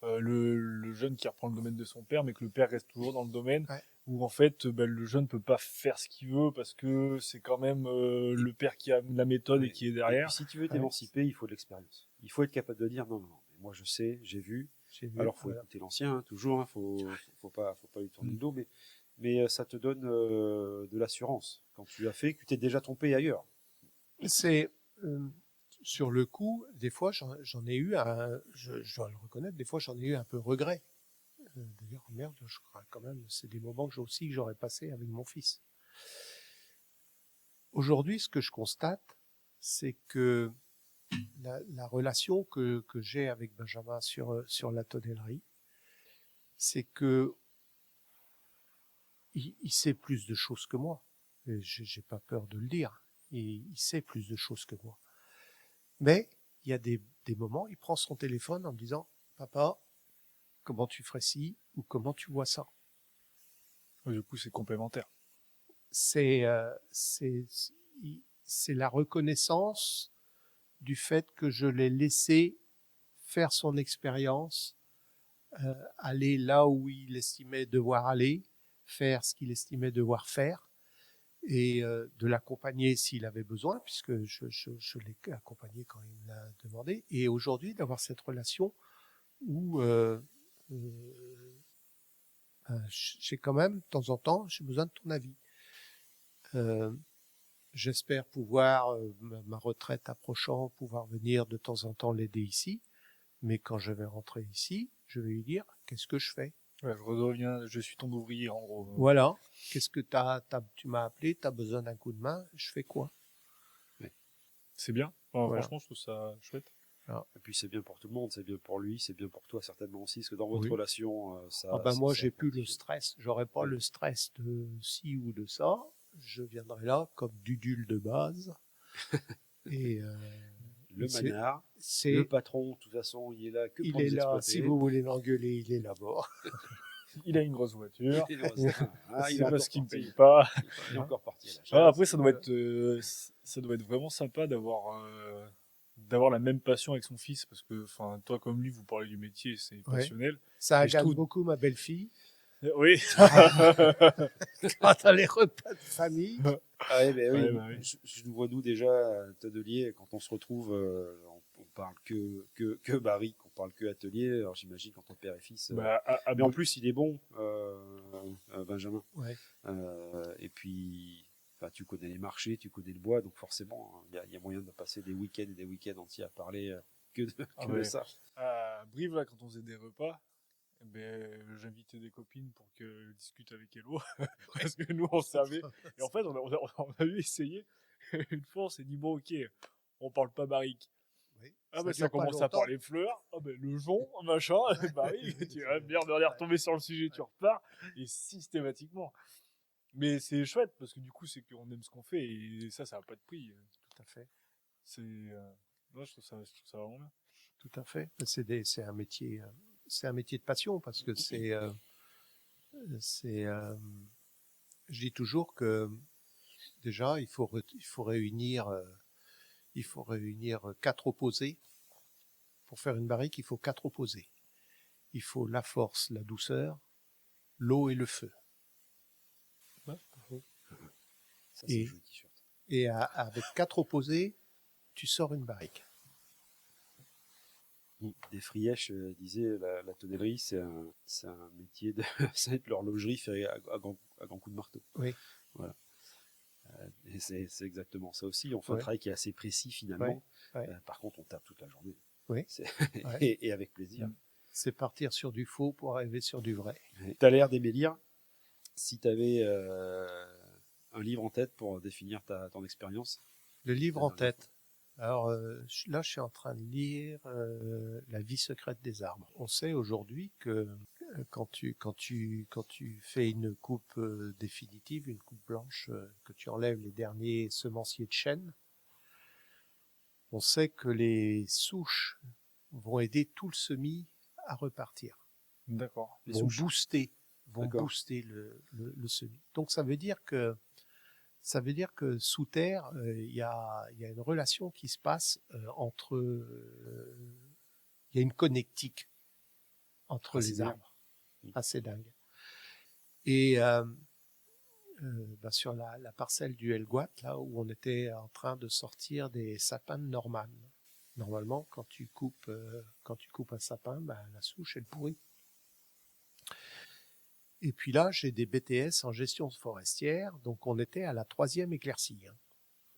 Speaker 3: Le jeune qui reprend le domaine de son père, mais que le père reste toujours dans le domaine,
Speaker 1: Ouais.
Speaker 3: où en fait, le jeune peut pas faire ce qu'il veut parce que c'est quand même le père qui a la méthode
Speaker 2: Ouais.
Speaker 3: et qui est
Speaker 2: Et
Speaker 3: derrière.
Speaker 2: puis si tu veux t'émanciper, il faut de l'expérience. Il faut être capable de dire non, non, non, mais moi je sais, j'ai vu. Alors faut
Speaker 1: Voilà.
Speaker 2: écouter l'ancien, hein, toujours, hein, faut pas lui tourner le dos, mais ça te donne de l'assurance quand tu as fait que tu t'es déjà trompé ailleurs.
Speaker 1: C'est sur le coup, des fois j'en ai eu je dois le reconnaître, des fois j'en ai eu un peu regret. D'ailleurs, merde, je crois quand même, c'est des moments que j'aurais passé avec mon fils. Aujourd'hui, ce que je constate, c'est que la relation que j'ai avec Benjamin sur la tonnellerie, c'est que il sait plus de choses que moi. Et j'ai pas peur de le dire. Il sait plus de choses que moi. Mais il y a des moments, il prend son téléphone en me disant, papa, comment tu ferais ci ou comment tu vois ça.
Speaker 3: Du coup, c'est complémentaire.
Speaker 1: C'est la reconnaissance du fait que je l'ai laissé faire son expérience, aller là où il estimait devoir aller, faire ce qu'il estimait devoir faire, et de l'accompagner s'il avait besoin, puisque je l'ai accompagné quand il me l'a demandé, et aujourd'hui d'avoir cette relation où j'ai quand même, de temps en temps, j'ai besoin de ton avis. J'espère pouvoir, ma retraite approchant, pouvoir venir de temps en temps l'aider ici. Mais quand je vais rentrer ici, je vais lui dire, qu'est-ce que je fais?
Speaker 3: Ouais, je redeviens, je suis ton ouvrier en gros.
Speaker 1: Voilà. Qu'est-ce que tu m'as appelé, tu as besoin d'un coup de main, je fais quoi?
Speaker 3: C'est bien. Enfin,
Speaker 1: Voilà.
Speaker 3: Franchement, je trouve ça chouette.
Speaker 2: Et puis c'est bien pour tout le monde, c'est bien pour lui, c'est bien pour toi certainement aussi, parce que dans votre
Speaker 1: Oui.
Speaker 2: relation,
Speaker 1: Ah ben moi, j'ai plus le
Speaker 2: grandit.
Speaker 1: stress. J'aurais pas
Speaker 2: Oui.
Speaker 1: le stress de ci ou de ça. Je viendrai là comme Dudule de base. Et
Speaker 2: Le
Speaker 1: c'est,
Speaker 2: manard, le
Speaker 1: c'est,
Speaker 2: patron, de toute façon, il est là que
Speaker 1: il
Speaker 2: pour
Speaker 1: est
Speaker 2: nous
Speaker 1: là.
Speaker 2: exploiter.
Speaker 1: Si vous voulez l'engueuler, il est là-bas.
Speaker 3: Il a une grosse voiture.
Speaker 2: Il est
Speaker 3: C'est
Speaker 2: encore
Speaker 3: parce qu'il me
Speaker 2: parti.
Speaker 3: paye pas.
Speaker 2: Il est encore parti à la chasse.
Speaker 3: Ah, après, ça doit
Speaker 1: Voilà.
Speaker 3: être, ça doit être vraiment sympa d'avoir la même passion avec son fils parce que, enfin, toi comme lui, vous parlez du métier, c'est
Speaker 1: Ouais.
Speaker 3: passionnel.
Speaker 1: Ça
Speaker 3: Mais je
Speaker 1: agace
Speaker 3: trouve-
Speaker 1: beaucoup ma belle-fille.
Speaker 3: Oui.
Speaker 1: Quand t'as les repas de famille.
Speaker 2: Ah ouais, ben oui,
Speaker 3: Ouais, bah oui.
Speaker 2: je nous vois nous déjà à Tonnelier, quand on se retrouve, on parle que barrique, on parle que atelier, alors j'imagine quand on père et fils.
Speaker 3: Bah,
Speaker 2: Mais en plus, il est bon, Benjamin.
Speaker 1: Ouais.
Speaker 2: Et puis, enfin, tu connais les marchés, tu connais le bois, donc forcément, il y a moyen de passer des week-ends et des week-ends entiers à parler que de
Speaker 3: ouais.
Speaker 2: ça.
Speaker 3: À Brive, là, quand on faisait des repas, eh ben, j'invitais des copines pour qu'elles discutent avec Hello. Parce que nous, on savait. Et en fait, on a eu essayé. Une fois, on s'est dit, bon, ok, on parle pas barrique.
Speaker 1: Oui.
Speaker 3: Ah ben ça
Speaker 1: dure pas
Speaker 3: commence à
Speaker 1: longtemps.
Speaker 3: parler fleurs, ah ben le jonc, machin, barrique, tu vas bien de retomber sur le sujet, tu repars, et systématiquement. Mais c'est chouette, parce que du coup, c'est qu'on aime ce qu'on fait, et ça n'a pas de prix.
Speaker 1: Tout à fait.
Speaker 3: C'est... Moi, je trouve ça vraiment bien.
Speaker 1: Tout à fait. C'est un métier, c'est un métier de passion parce que je dis toujours que déjà il faut réunir, quatre opposés. Pour faire une barrique, il faut quatre opposés. Il faut la force, la douceur, l'eau et le feu.
Speaker 2: Ça, c'est
Speaker 1: Et-
Speaker 2: un joli t-shirt.
Speaker 1: Et avec quatre opposés, tu sors une barrique.
Speaker 2: Des Frièches disaient la tonnellerie, c'est un métier de, ça va être l'horlogerie fait à grands coups de marteau.
Speaker 1: Oui.
Speaker 2: Voilà. Et c'est exactement ça aussi. On fait un
Speaker 1: Ouais.
Speaker 2: travail qui est assez précis finalement.
Speaker 1: Ouais.
Speaker 2: Par contre, on tape toute la journée.
Speaker 1: Oui. Ouais.
Speaker 2: Et avec plaisir.
Speaker 1: C'est partir sur du faux pour arriver sur du vrai.
Speaker 2: Tu as l'air d'aimer lire. Si tu avais un livre en tête pour définir ton expérience.
Speaker 1: Le livre en tête. Alors là, je suis en train de lire La vie secrète des arbres. On sait aujourd'hui que quand tu fais une coupe définitive, une coupe blanche, que tu enlèves les derniers semenciers de chêne, on sait que les souches vont aider tout le semis à repartir.
Speaker 3: D'accord.
Speaker 1: Vont booster le semis. Donc ça veut dire que sous terre, il y a une relation qui se passe entre, il y a une connectique entre les arbres, assez dingue. Et sur la parcelle du Helgoat, là où on était en train de sortir des sapins de Norman. Normalement, quand tu coupes un sapin, la souche elle pourrit. Et puis là, j'ai des BTS en gestion forestière, donc on était à la 3e éclaircie.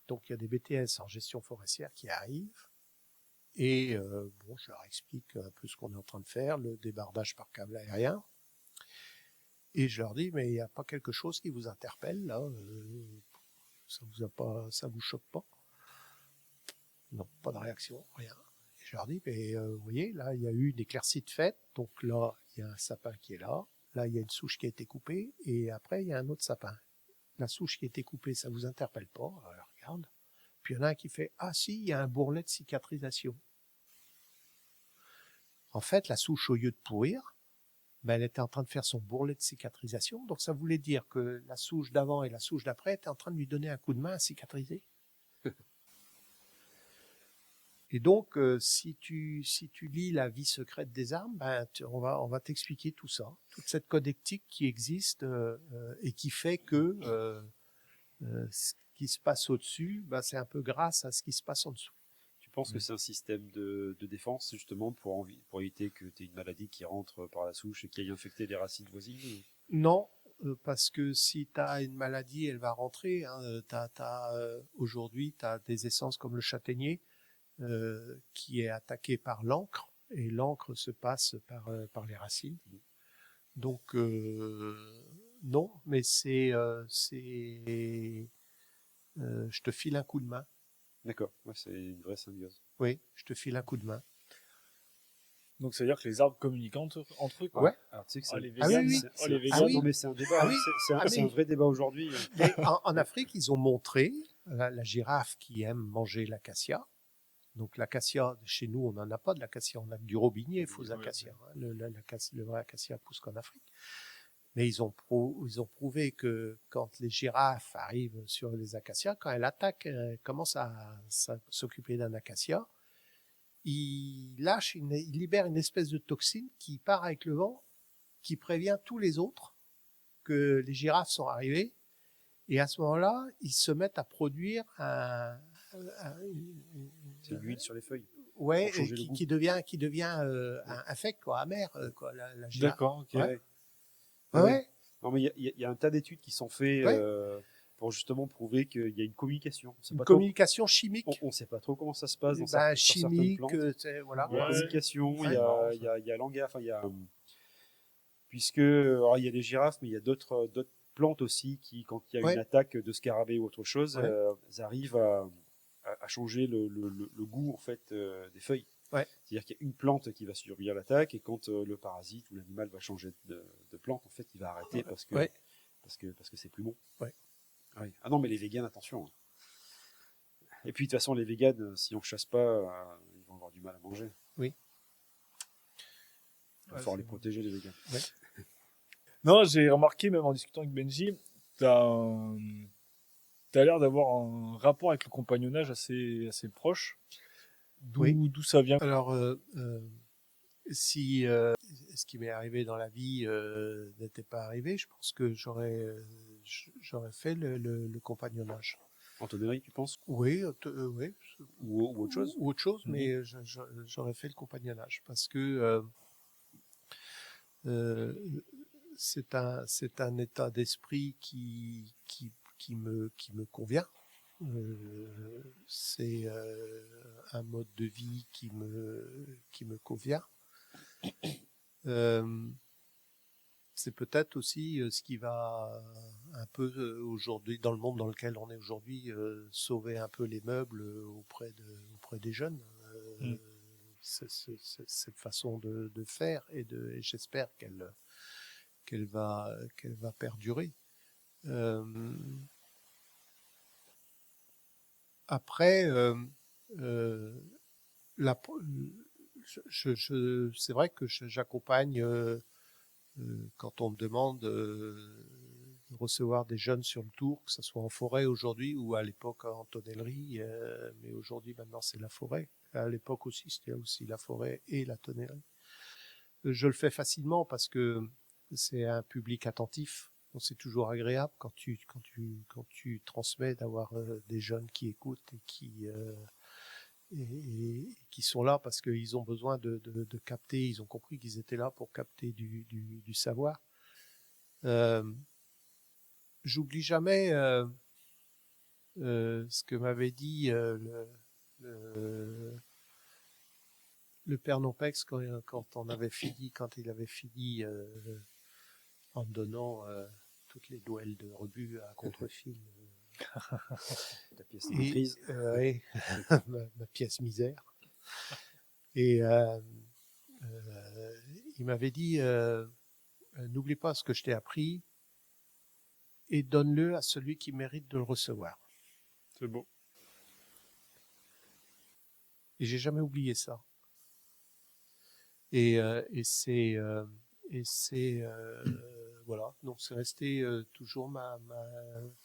Speaker 1: Donc il y a des BTS en gestion forestière qui arrivent, et je leur explique un peu ce qu'on est en train de faire, le débardage par câble aérien, et je leur dis, mais il n'y a pas quelque chose qui vous interpelle là, ça vous choque pas? Non, pas de réaction, rien. Et je leur dis, mais vous voyez, là il y a eu une éclaircie de fête, donc là il y a un sapin qui est là. Là, il y a une souche qui a été coupée, et après, il y a un autre sapin. La souche qui a été coupée, ça vous interpelle pas, alors regarde. Puis il y en a un qui fait, ah si, il y a un bourrelet de cicatrisation. En fait, la souche, au lieu de pourrir, elle était en train de faire son bourrelet de cicatrisation, donc ça voulait dire que la souche d'avant et la souche d'après étaient en train de lui donner un coup de main à cicatriser. Et donc, si tu lis La vie secrète des arbres, on va t'expliquer tout ça, toute cette connectique qui existe et qui fait que ce qui se passe au-dessus, c'est un peu grâce à ce qui se passe en dessous.
Speaker 2: Tu penses que c'est un système de défense justement pour éviter que tu aies une maladie qui rentre par la souche et qui aille infecter les racines voisines?
Speaker 1: Non, parce que si tu as une maladie, elle va rentrer. Aujourd'hui, tu as des essences comme le châtaignier, qui est attaqué par l'encre, et l'encre se passe par les racines. Donc non, mais je te file un coup de main.
Speaker 2: D'accord, c'est une vraie symbiose.
Speaker 1: Oui, je te file un coup de main.
Speaker 3: Donc ça veut dire que les arbres communiquent entre eux, quoi.
Speaker 1: Ouais.
Speaker 2: Alors tu sais que
Speaker 3: les véganes,
Speaker 2: non mais c'est un débat, c'est un vrai débat aujourd'hui.
Speaker 1: En Afrique, ils ont montré la girafe qui aime manger l'acacia. Donc l'acacia, chez nous, on n'en a pas de l'acacia, on a du robinier, faux acacia. Le vrai acacia pousse qu'en Afrique. Mais ils ont prouvé que quand les girafes arrivent sur les acacias, quand elles attaquent, commencent à s'occuper d'un acacia, ils libèrent une espèce de toxine qui part avec le vent, qui prévient tous les autres que les girafes sont arrivées. Et à ce moment-là, ils se mettent à produire
Speaker 2: c'est l'huile sur les feuilles.
Speaker 1: Ouais, qui devient infect, quoi, amer, quoi, la girafe.
Speaker 3: D'accord, ok.
Speaker 1: Ouais.
Speaker 2: Non, mais il y a un tas d'études qui sont faites pour justement prouver qu'il y a une communication.
Speaker 1: Communication chimique.
Speaker 2: On ne sait pas trop comment ça se passe dans
Speaker 1: chimique,
Speaker 2: certaines plantes.
Speaker 1: Voilà.
Speaker 2: Il y a communication, il y a langage, puisque alors, il y a les girafes, mais il y a d'autres plantes aussi qui, quand il y a une attaque de scarabée ou autre chose, elles arrivent à changer le goût en fait des feuilles.
Speaker 1: Ouais.
Speaker 2: C'est-à-dire qu'il y a une plante qui va subir l'attaque, et quand le parasite ou l'animal va changer de plante, en fait, il va arrêter parce que c'est plus bon.
Speaker 1: Ouais.
Speaker 2: Ouais. Ah non, mais les véganes, attention. Et puis de toute façon, les véganes, si on chasse pas, ils vont avoir du mal à manger.
Speaker 1: Oui.
Speaker 2: Il va falloir les protéger, les véganes.
Speaker 1: Ouais.
Speaker 3: Non, j'ai remarqué, même en discutant avec Benji, t'as l'air d'avoir un rapport avec le compagnonnage assez proche. D'où ça vient?
Speaker 1: Alors, si ce qui m'est arrivé dans la vie n'était pas arrivé, je pense que j'aurais fait le compagnonnage.
Speaker 2: En tonnellerie, tu penses?
Speaker 1: Oui, oui,
Speaker 2: Ou autre chose?
Speaker 1: ou autre chose,
Speaker 2: Mhm.
Speaker 1: mais j'aurais fait le compagnonnage parce que euh, c'est un état d'esprit qui me convient. C'est un mode de vie qui me convient. Euh, c'est peut-être aussi ce qui va un peu aujourd'hui, dans le monde dans lequel on est aujourd'hui, sauver un peu les meubles auprès des jeunes.
Speaker 3: Mm.
Speaker 1: Cette façon de faire et j'espère qu'elle va perdurer. Euh, après, euh, la, c'est vrai que j'accompagne quand on me demande de recevoir des jeunes sur le tour, que ce soit en forêt aujourd'hui ou à l'époque en tonnellerie, mais aujourd'hui maintenant c'est la forêt. À l'époque aussi c'était aussi la forêt et la tonnellerie. Je le fais facilement parce que c'est un public attentif. Donc c'est toujours agréable quand tu transmets d'avoir des jeunes qui écoutent et qui sont là parce qu'ils ont besoin de capter, ils ont compris qu'ils étaient là pour capter du savoir. Euh, J'oublie jamais ce que m'avait dit le, le père Nompex quand il avait fini en me donnant toutes les duels de rebut à contre-fil.
Speaker 2: Ta pièce de maîtrise.
Speaker 1: Ouais, ma pièce misère. Et il m'avait dit n'oublie pas ce que je t'ai appris et donne-le à celui qui mérite de le recevoir.
Speaker 3: C'est beau.
Speaker 1: Et j'ai jamais oublié ça. Et c'est voilà. Donc c'est resté toujours ma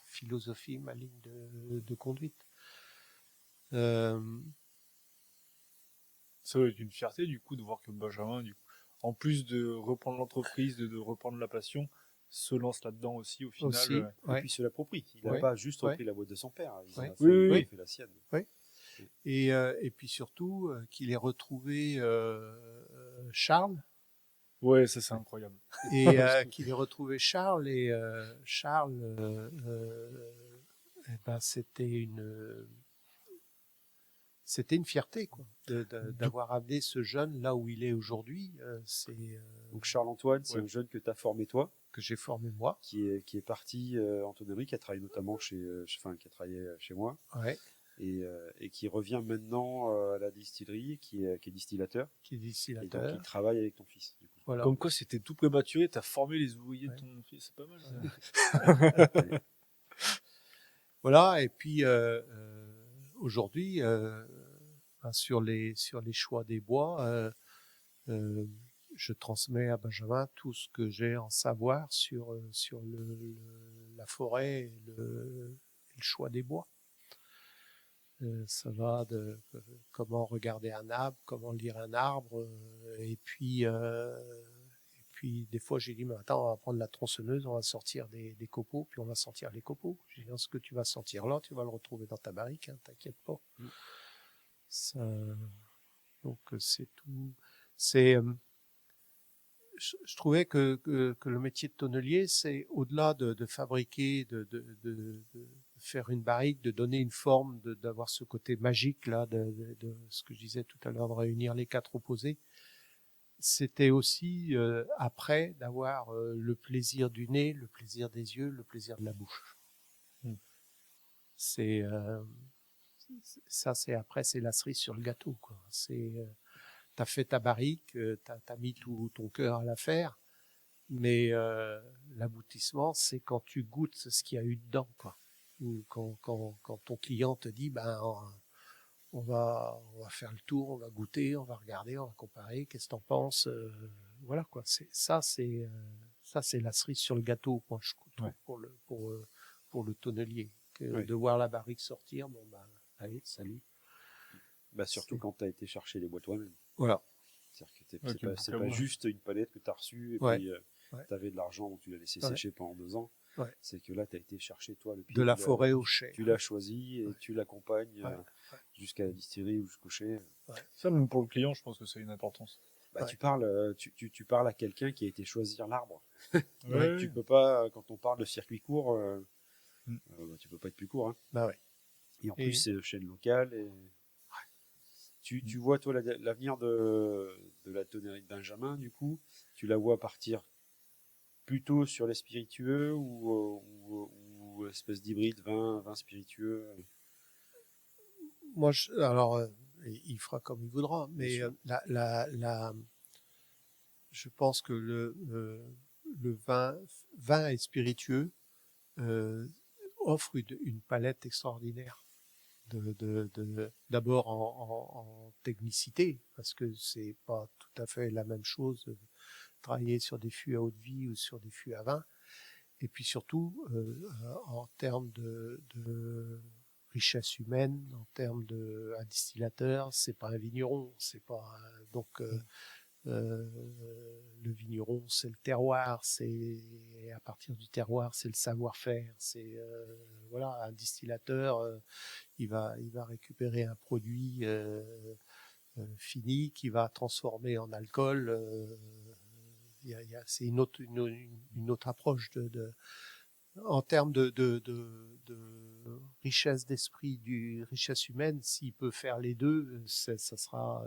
Speaker 1: philosophie, ma ligne de conduite.
Speaker 3: Ça doit être une fierté du coup de voir que Benjamin, du coup, en plus de reprendre l'entreprise, de reprendre la passion, se lance là-dedans aussi au final.
Speaker 1: Aussi,
Speaker 2: Et puis se l'approprie. Il n'a
Speaker 1: ouais,
Speaker 2: pas juste
Speaker 1: ouais,
Speaker 2: repris la boîte de son père. Il
Speaker 1: ouais.
Speaker 2: a fait,
Speaker 3: Oui,
Speaker 2: il a
Speaker 3: oui,
Speaker 2: fait la sienne.
Speaker 1: Ouais. Et puis surtout qu'il ait retrouvé Charles.
Speaker 3: Ouais, ça c'est incroyable.
Speaker 1: Et qu'il ait retrouvé Charles et Charles, eh ben, c'était une fierté quoi, d'avoir amené ce jeune là où il est aujourd'hui.
Speaker 2: Donc Charles-Antoine, c'est
Speaker 3: Ouais.
Speaker 2: un jeune que tu as formé toi,
Speaker 1: Que j'ai formé moi.
Speaker 2: qui est parti en tonnerie, qui a travaillé notamment qui a travaillé chez moi,
Speaker 1: Ouais,
Speaker 2: et qui revient maintenant à la distillerie, qui est distillateur,
Speaker 1: qui est
Speaker 2: et donc
Speaker 1: distillateur.
Speaker 2: il travaille avec ton fils. Du coup.
Speaker 1: Voilà.
Speaker 3: Comme quoi c'était tout prématuré, t'as formé les ouvriers
Speaker 1: Ouais.
Speaker 3: de ton fils, c'est pas mal ça.
Speaker 1: Voilà. Et puis aujourd'hui, sur les choix des bois, je transmets à Benjamin tout ce que j'ai en savoir sur la forêt et le choix des bois. Ça va de comment regarder un arbre, comment lire un arbre, et puis des fois j'ai dit mais attends, on va prendre la tronçonneuse, on va sortir des copeaux, puis on va sentir les copeaux. J'ai dit ce que tu vas sentir là, tu vas le retrouver dans ta barrique, hein, t'inquiète pas. Ça, donc c'est tout. C'est je trouvais que le métier de tonnelier, c'est au-delà de fabriquer, de faire une barrique, de donner une forme, d'avoir ce côté magique là, de ce que je disais tout à l'heure, de réunir les quatre opposés. C'était aussi après d'avoir le plaisir du nez, le plaisir des yeux, le plaisir de la bouche.
Speaker 3: Mm.
Speaker 1: C'est ça, c'est après, c'est la cerise sur le gâteau, quoi. C'est t'as fait ta barrique, t'as mis tout ton cœur à la faire. Mais l'aboutissement, c'est quand tu goûtes ce qu'il y a eu dedans, quoi. Ou quand ton client te dit, ben, on va faire le tour, on va goûter, on va regarder, on va comparer, qu'est-ce que t'en penses, voilà, quoi. Ça, c'est la cerise sur le gâteau, moi, je trouve,
Speaker 3: Ouais.
Speaker 1: pour le tonnelier.
Speaker 2: Ouais.
Speaker 1: De voir la barrique sortir, bon, ben, allez, salut.
Speaker 2: Bah, surtout quand tu as été chercher les bois toi-même.
Speaker 1: Voilà.
Speaker 2: C'est-à-dire que
Speaker 3: Ok,
Speaker 2: c'est pas juste une palette que tu as reçue et
Speaker 1: Ouais.
Speaker 2: puis
Speaker 1: Ouais.
Speaker 2: tu avais de l'argent, donc tu l'as laissé
Speaker 1: Ouais.
Speaker 2: sécher pendant 2 ans.
Speaker 1: Ouais.
Speaker 2: C'est que là, tu as été chercher, toi, le pied.
Speaker 1: De la forêt au chai.
Speaker 2: Tu l'as choisi et tu l'accompagnes
Speaker 1: Ouais.
Speaker 2: jusqu'à la distillerie ou jusqu'au chai.
Speaker 3: Ça, même pour le client, je pense que c'est une importance.
Speaker 2: Bah,
Speaker 1: Ouais.
Speaker 2: tu parles à quelqu'un qui a été choisir l'arbre.
Speaker 3: Ouais.
Speaker 2: Tu peux pas, quand on parle de circuit court,
Speaker 3: Mm.
Speaker 2: tu peux pas être plus court. Hein.
Speaker 1: Bah ouais.
Speaker 2: Et en plus, c'est chaîne locale. Et... Tu vois, toi, l'avenir de la tonnerie de Benjamin, du coup, tu la vois partir plutôt sur les spiritueux ou espèce d'hybride vin spiritueux.
Speaker 1: Moi, alors, il fera comme il voudra, mais
Speaker 2: sûr.
Speaker 1: je pense que le vin et spiritueux offre une palette extraordinaire. D'abord en technicité, parce que c'est pas tout à fait la même chose de travailler sur des fûts à eau de vie ou sur des fûts à vin. Et puis surtout, en termes de richesse humaine, en termes de un distillateur, c'est pas un vigneron, c'est pas donc le vigneron, c'est le terroir, c'est à partir du terroir, c'est le savoir-faire, c'est voilà, un distillateur, il va récupérer un produit fini qui va transformer en alcool. C'est une autre approche en termes de richesse d'esprit, richesse humaine. S'il peut faire les deux, ça sera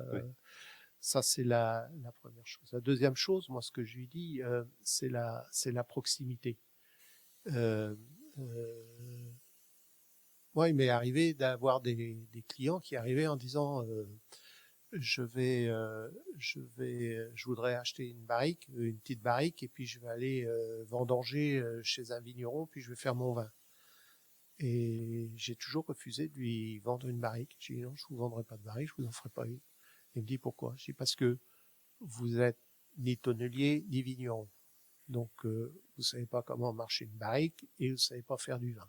Speaker 1: ça, c'est la première chose. La deuxième chose, moi, ce que je lui dis, c'est la proximité. Euh, moi, il m'est arrivé d'avoir des clients qui arrivaient en disant je voudrais acheter une petite barrique, et puis je vais aller vendanger chez un vigneron, puis je vais faire mon vin. Et j'ai toujours refusé de lui vendre une barrique. J'ai dit non, je vous vendrai pas de barrique, je vous en ferai pas une. Il me dit pourquoi? Je dis parce que vous êtes ni tonnelier ni vigneron. Donc vous savez pas comment marcher une barrique et vous savez pas faire du vin.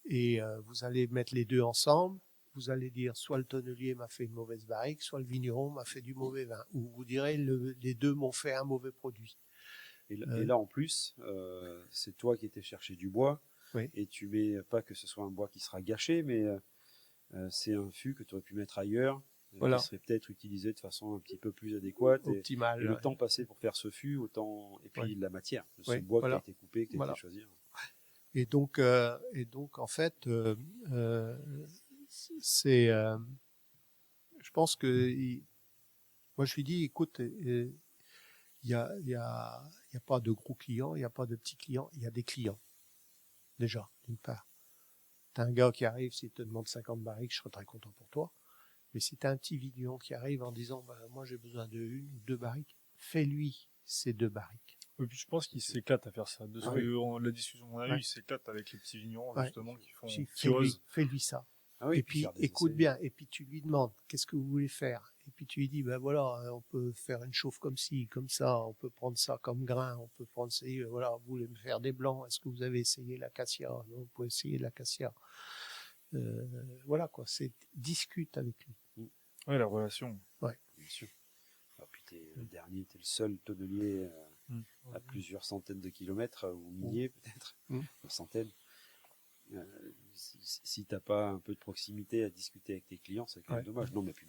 Speaker 1: Et vous allez mettre les deux ensemble, vous allez dire soit le tonnelier m'a fait une mauvaise barrique, soit le vigneron m'a fait du mauvais vin. Ou vous direz les deux m'ont fait un mauvais produit.
Speaker 2: Et là, en plus, c'est toi qui étais chercher du bois.
Speaker 1: Oui.
Speaker 2: Et tu mets pas que ce soit un bois qui sera gâché, mais c'est un fût que tu aurais pu mettre ailleurs,
Speaker 1: Voilà.
Speaker 2: qui serait peut-être utilisé de façon un petit peu plus adéquate.
Speaker 1: Optimal.
Speaker 2: Et le temps passé pour faire ce fût, et puis la matière, ce bois qui a été coupé, qui a été choisi.
Speaker 1: Et donc en fait, c'est, je pense que moi je lui dis, écoute, il y a pas de gros clients, il y a pas de petits clients, il y a des clients déjà d'une part. T'as un gars qui arrive, s'il te demande 50 barriques, je serais très content pour toi. Mais si t'as un petit vigneron qui arrive en disant, bah, moi j'ai besoin de une ou deux barriques, fais-lui ces 2 barriques.
Speaker 3: Et puis je pense qu'il s'éclate à faire ça. De ce que la discussion qu'on a eue, il s'éclate avec les petits vignerons, justement, qui osent.
Speaker 1: Fais-lui ça.
Speaker 2: Oui,
Speaker 1: et puis écoute bien, et puis tu lui demandes, qu'est-ce que vous voulez faire? Et puis tu lui dis, ben voilà, on peut faire une chauffe comme ci, comme ça, on peut prendre ça comme grain, on peut prendre ça, voilà, vous voulez me faire des blancs, est-ce que vous avez essayé l'acacia? Non, vous pouvez essayer l'acacia. Voilà quoi, c'est discute avec lui.
Speaker 3: Ouais, la relation.
Speaker 1: Ouais.
Speaker 2: Bien sûr. Alors, puis t'es le dernier, t'es le seul tonnelier à plusieurs centaines de kilomètres, ou milliers peut-être, centaines. Si t'as pas un peu de proximité à discuter avec tes clients, c'est quand même dommage. Non, mais puis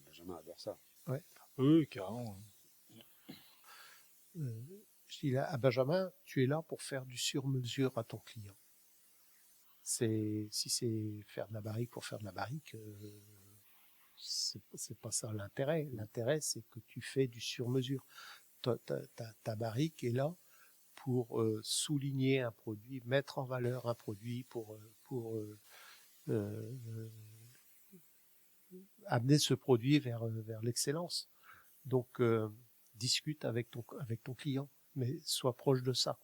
Speaker 2: Benjamin adore ça.
Speaker 1: Ouais.
Speaker 3: Oui, carrément.
Speaker 1: Je dis là, à Benjamin, tu es là pour faire du sur-mesure à ton client. Si c'est faire de la barrique pour faire de la barrique, c'est pas ça l'intérêt. L'intérêt, c'est que tu fais du sur-mesure. Ta barrique est là pour souligner un produit, mettre en valeur un produit, pour amener ce produit vers l'excellence. Donc, discute avec ton client, mais sois proche de ça.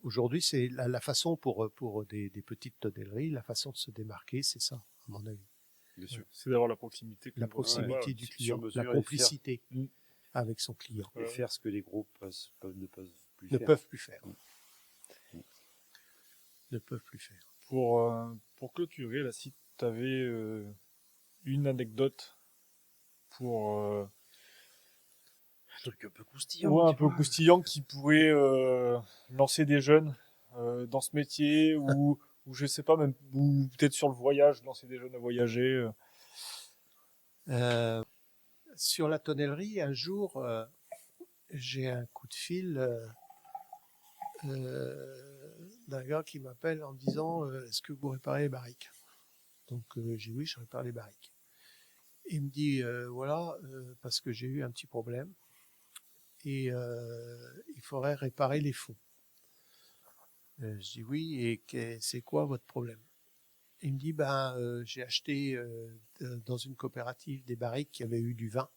Speaker 1: Aujourd'hui, c'est la façon pour des petites tonnelleries, la façon de se démarquer, c'est ça, à mon avis.
Speaker 2: Bien sûr.
Speaker 3: C'est d'avoir la proximité.
Speaker 1: La proximité du client, la complicité avec son client.
Speaker 2: Et faire ce que les groupes ne peuvent plus
Speaker 1: ne
Speaker 2: faire.
Speaker 1: Peuvent plus faire. Ne peuvent plus faire.
Speaker 3: Pour clôturer, là, si tu avais une anecdote pour
Speaker 2: truc un peu croustillant.
Speaker 3: Ouais, un
Speaker 2: tu
Speaker 3: peu
Speaker 2: vois.
Speaker 3: croustillant qui pourrait lancer des jeunes dans ce métier ou je sais pas même ou peut-être sur le voyage, lancer des jeunes à voyager.
Speaker 1: Euh, sur la tonnellerie, un jour, j'ai un coup de fil d'un gars qui m'appelle en me disant est-ce que vous réparez les barriques? Donc j'ai dit oui, je répare les barriques. Il me dit voilà, parce que j'ai eu un petit problème et il faudrait réparer les fonds. Je dis oui, et c'est quoi votre problème? Il me dit ben j'ai acheté dans une coopérative des barriques qui avaient eu du vin.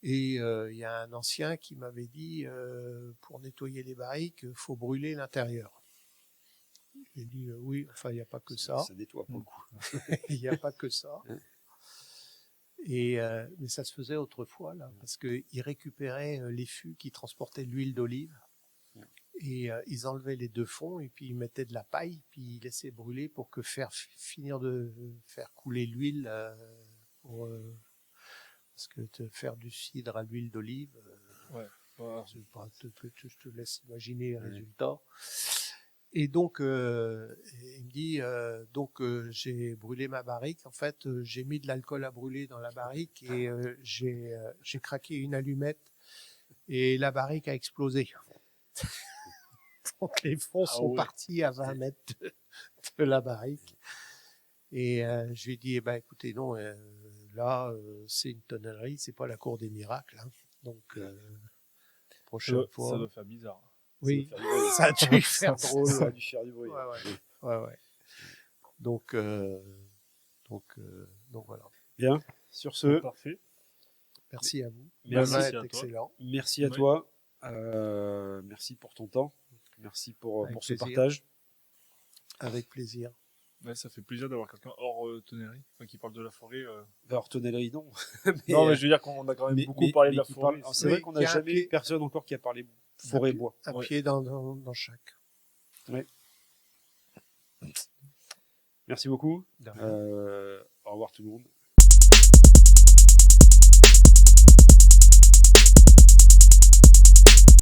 Speaker 1: Et il y a un ancien qui m'avait dit pour nettoyer les barriques, faut brûler l'intérieur. J'ai dit oui, enfin il n'y a pas que ça.
Speaker 2: Ça nettoie pour le coup.
Speaker 1: Il n'y a pas que ça. Et mais ça se faisait autrefois là, parce qu'ils récupéraient les fûts qui transportaient l'huile d'olive et ils enlevaient les deux fonds et puis ils mettaient de la paille puis ils laissaient brûler pour que finir de faire couler l'huile pour parce que faire du cidre à l'huile d'olive,
Speaker 3: Ouais. Voilà.
Speaker 1: je te laisse imaginer le résultat. Et donc, il me dit, j'ai brûlé ma barrique. En fait, j'ai mis de l'alcool à brûler dans la barrique et j'ai craqué une allumette et la barrique a explosé. Donc les fonds sont partis à 20 mètres de la barrique. Et je lui ai dit, eh ben, écoutez, non, là, c'est une tonnellerie, c'est pas la cour des miracles. Hein. Donc, prochaine fois.
Speaker 3: Ça doit faire bizarre.
Speaker 1: Oui, ça a dû faire drôle.
Speaker 2: Ça a dû faire du bruit.
Speaker 1: Ouais. Donc voilà.
Speaker 2: Bien. Sur ce,
Speaker 3: Parfait.
Speaker 1: Merci à vous.
Speaker 2: Merci
Speaker 1: Le vin
Speaker 3: à
Speaker 1: est
Speaker 3: toi.
Speaker 1: excellent.
Speaker 2: merci à toi. Merci pour ton temps. Merci pour ce
Speaker 1: plaisir.
Speaker 2: partage.
Speaker 1: Avec plaisir.
Speaker 3: Ouais, ça fait plaisir d'avoir quelqu'un hors tonnerie, qui parle de la forêt.
Speaker 2: Vers tonnellerie, non.
Speaker 3: Non, mais je veux dire qu'on a quand même beaucoup parlé de la forêt.
Speaker 2: C'est vrai qu'on n'a
Speaker 1: qu'il y a un
Speaker 2: jamais
Speaker 1: pied-
Speaker 2: eu personne encore qui a parlé forêt-bois.
Speaker 1: Un
Speaker 3: Ouais.
Speaker 1: pied dans chaque.
Speaker 2: Merci beaucoup.
Speaker 1: De rien.
Speaker 2: Au revoir tout le monde.